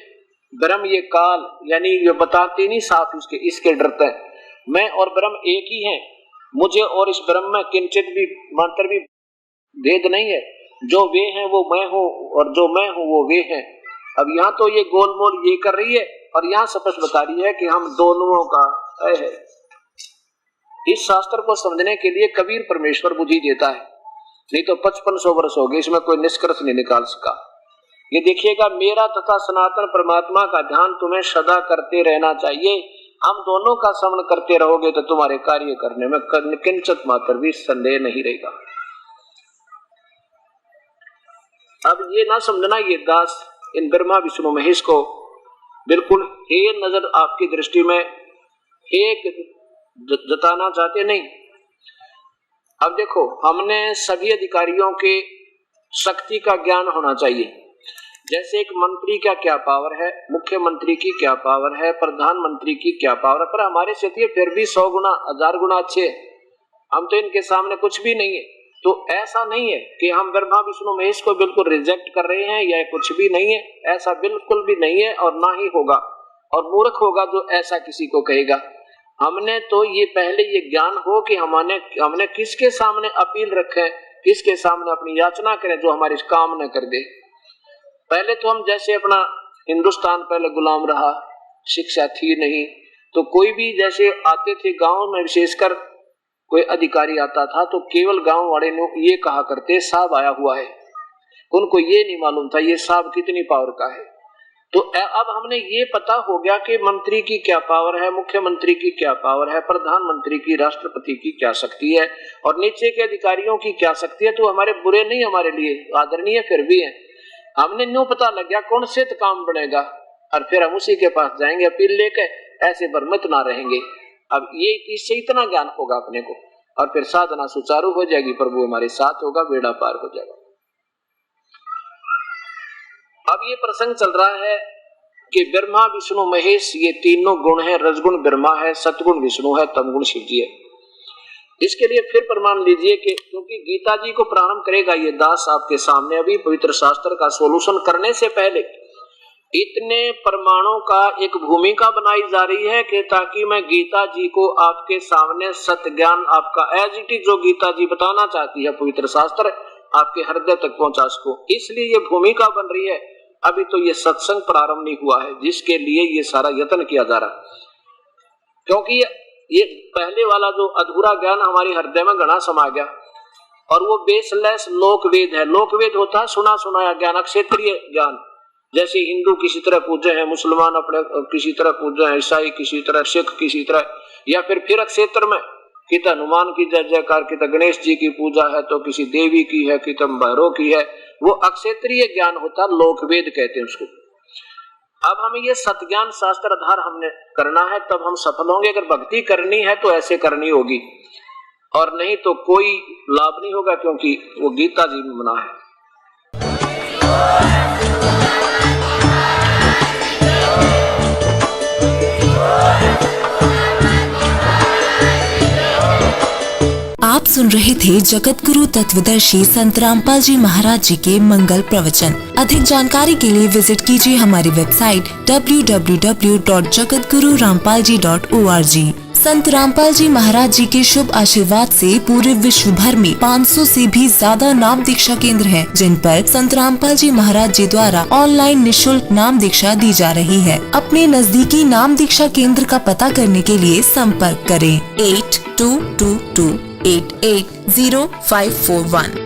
ब्रह्म ये काल यानी ये बताते नहीं साफ, इसके डरते हैं। मैं और ब्रह्म एक ही हैं, मुझे और इस ब्रह्म में किंचित भी मात्र भी भेद नहीं है। जो वे हैं वो मैं हूँ और जो मैं हूँ वो वे हैं। अब यहाँ तो ये गोलमोल ये कर रही है और यहाँ स्पष्ट बता रही है कि हम दोनों का है। इस शास्त्र को समझने के लिए कबीर परमेश्वर बुद्धि देता है, नहीं तो 5500 वर्ष हो गए, इसमें कोई निष्कर्ष नहीं निकाल सका। ये देखिएगा, मेरा तथा सनातन परमात्मा का ध्यान तुम्हें सदा करते रहना चाहिए। हम दोनों का श्रवण करते रहोगे तो तुम्हारे कार्य करने में किंचित मात्र भी संदेह नहीं रहेगा। अब ये ना समझना ये दास इन ब्रह्मा विष्णु महेश को बिल्कुल हेय नजर आपकी दृष्टि में एक जताना चाहते नहीं। अब देखो, हमने सभी अधिकारियों के शक्ति का ज्ञान होना चाहिए। जैसे एक मंत्री का क्या पावर है, मुख्यमंत्री की क्या पावर है, प्रधानमंत्री की क्या पावर है, पर हमारे से फिर भी 100 गुना 1000 गुना अच्छे, हम तो इनके सामने कुछ भी नहीं है। तो ऐसा नहीं है कि हम ब्रह्मा विष्णु महेश को बिल्कुल रिजेक्ट कर रहे हैं या कुछ भी नहीं है, ऐसा बिल्कुल भी नहीं है और ना ही होगा। और मूर्ख होगा जो ऐसा किसी को कहेगा। हमने तो ये पहले ये ज्ञान हो कि हमने किसके सामने अपील रखे, किसके सामने अपनी याचना करें जो हमारे काम न कर दे। पहले तो हम जैसे अपना हिंदुस्तान पहले गुलाम रहा, शिक्षा थी नहीं, तो कोई भी जैसे आते थे गांव में, विशेषकर कोई अधिकारी आता था तो केवल गांव वाले लोग ये कहा करते साहब आया हुआ है। उनको ये नहीं मालूम था ये साहब कितनी पावर का है। तो अब हमने ये पता हो गया कि मंत्री की क्या पावर है, मुख्यमंत्री की क्या पावर है, प्रधानमंत्री की, राष्ट्रपति की क्या शक्ति है और नीचे के अधिकारियों की क्या शक्ति है। तो हमारे बुरे नहीं, हमारे लिए आदरणीय फिर भी है। हमने न्यू पता लग गया कौन से तो काम बनेगा और फिर हम उसी के पास जाएंगे अपील लेके, ऐसे भ्रमित ना रहेंगे। अब ये इससे इतना ज्ञान होगा अपने को और फिर साधना सुचारू हो जाएगी, प्रभु हमारे साथ होगा, बेड़ा पार हो जाएगा। अब ये प्रसंग चल रहा है कि ब्रह्मा विष्णु महेश ये तीनों गुण है, रजगुण ब्रह्मा है, सतगुण विष्णु है, तमगुण शिव जी है। इसके लिए फिर प्रमाण लीजिए कि क्योंकि गीता जी को प्रारंभ करेगा ये दास आपके सामने, अभी पवित्र शास्त्र का सोल्यूशन करने से पहले इतने प्रमाणों का एक भूमिका बनाई जा रही है कि ताकि मैं गीता जी को आपके सामने सत्य ज्ञान आपका एज इट इज जो गीता जी बताना चाहती है पवित्र शास्त्र आपके हृदय तक पहुंचा सको। इसलिए ये भूमिका बन रही है। अभी तो ये सत्संग प्रारंभ नहीं हुआ है जिसके लिए ये सारा यत्न किया जा रहा, क्योंकि ये पहले वाला जो अधूरा ज्ञान हमारे हृदय में घना समा गया और वो बेसलेस लोकवेद है। लोकवेद होता है सुना सुनाया ज्ञान, क्षेत्रीय ज्ञान। जैसे हिंदू किसी तरह पूजे हैं, मुसलमान अपने किसी तरह पूजे हैं, ईसाई किसी तरह, सिख किसी तरह, या फिर क्षेत्र में कित हनुमान की जय जयकार, कित गणेश जी की पूजा है तो किसी देवी की है, कित भैरव की है। वो अक्षेत्रीय ज्ञान होता, लोकवेद कहते हैं उसको। अब हमें ये सतज्ञान शास्त्र आधार हमने करना है, तब हम सफल होंगे। अगर भक्ति करनी है तो ऐसे करनी होगी और नहीं तो कोई लाभ नहीं होगा, क्योंकि वो गीता जी में बना है। आप सुन रहे थे जगत गुरु तत्वदर्शी संत रामपाल जी महाराज जी के मंगल प्रवचन। अधिक जानकारी के लिए विजिट कीजिए हमारी वेबसाइट www.jagatgururampalji.org। संत रामपाल जी महाराज जी के शुभ आशीर्वाद से पूरे विश्व भर में 500 से भी ज्यादा नाम दीक्षा केंद्र हैं, जिन पर संत रामपाल जी महाराज जी द्वारा ऑनलाइन निशुल्क नाम दीक्षा दी जा रही है। अपने नजदीकी नाम दीक्षा केंद्र का पता करने के लिए संपर्क करें 8222880541।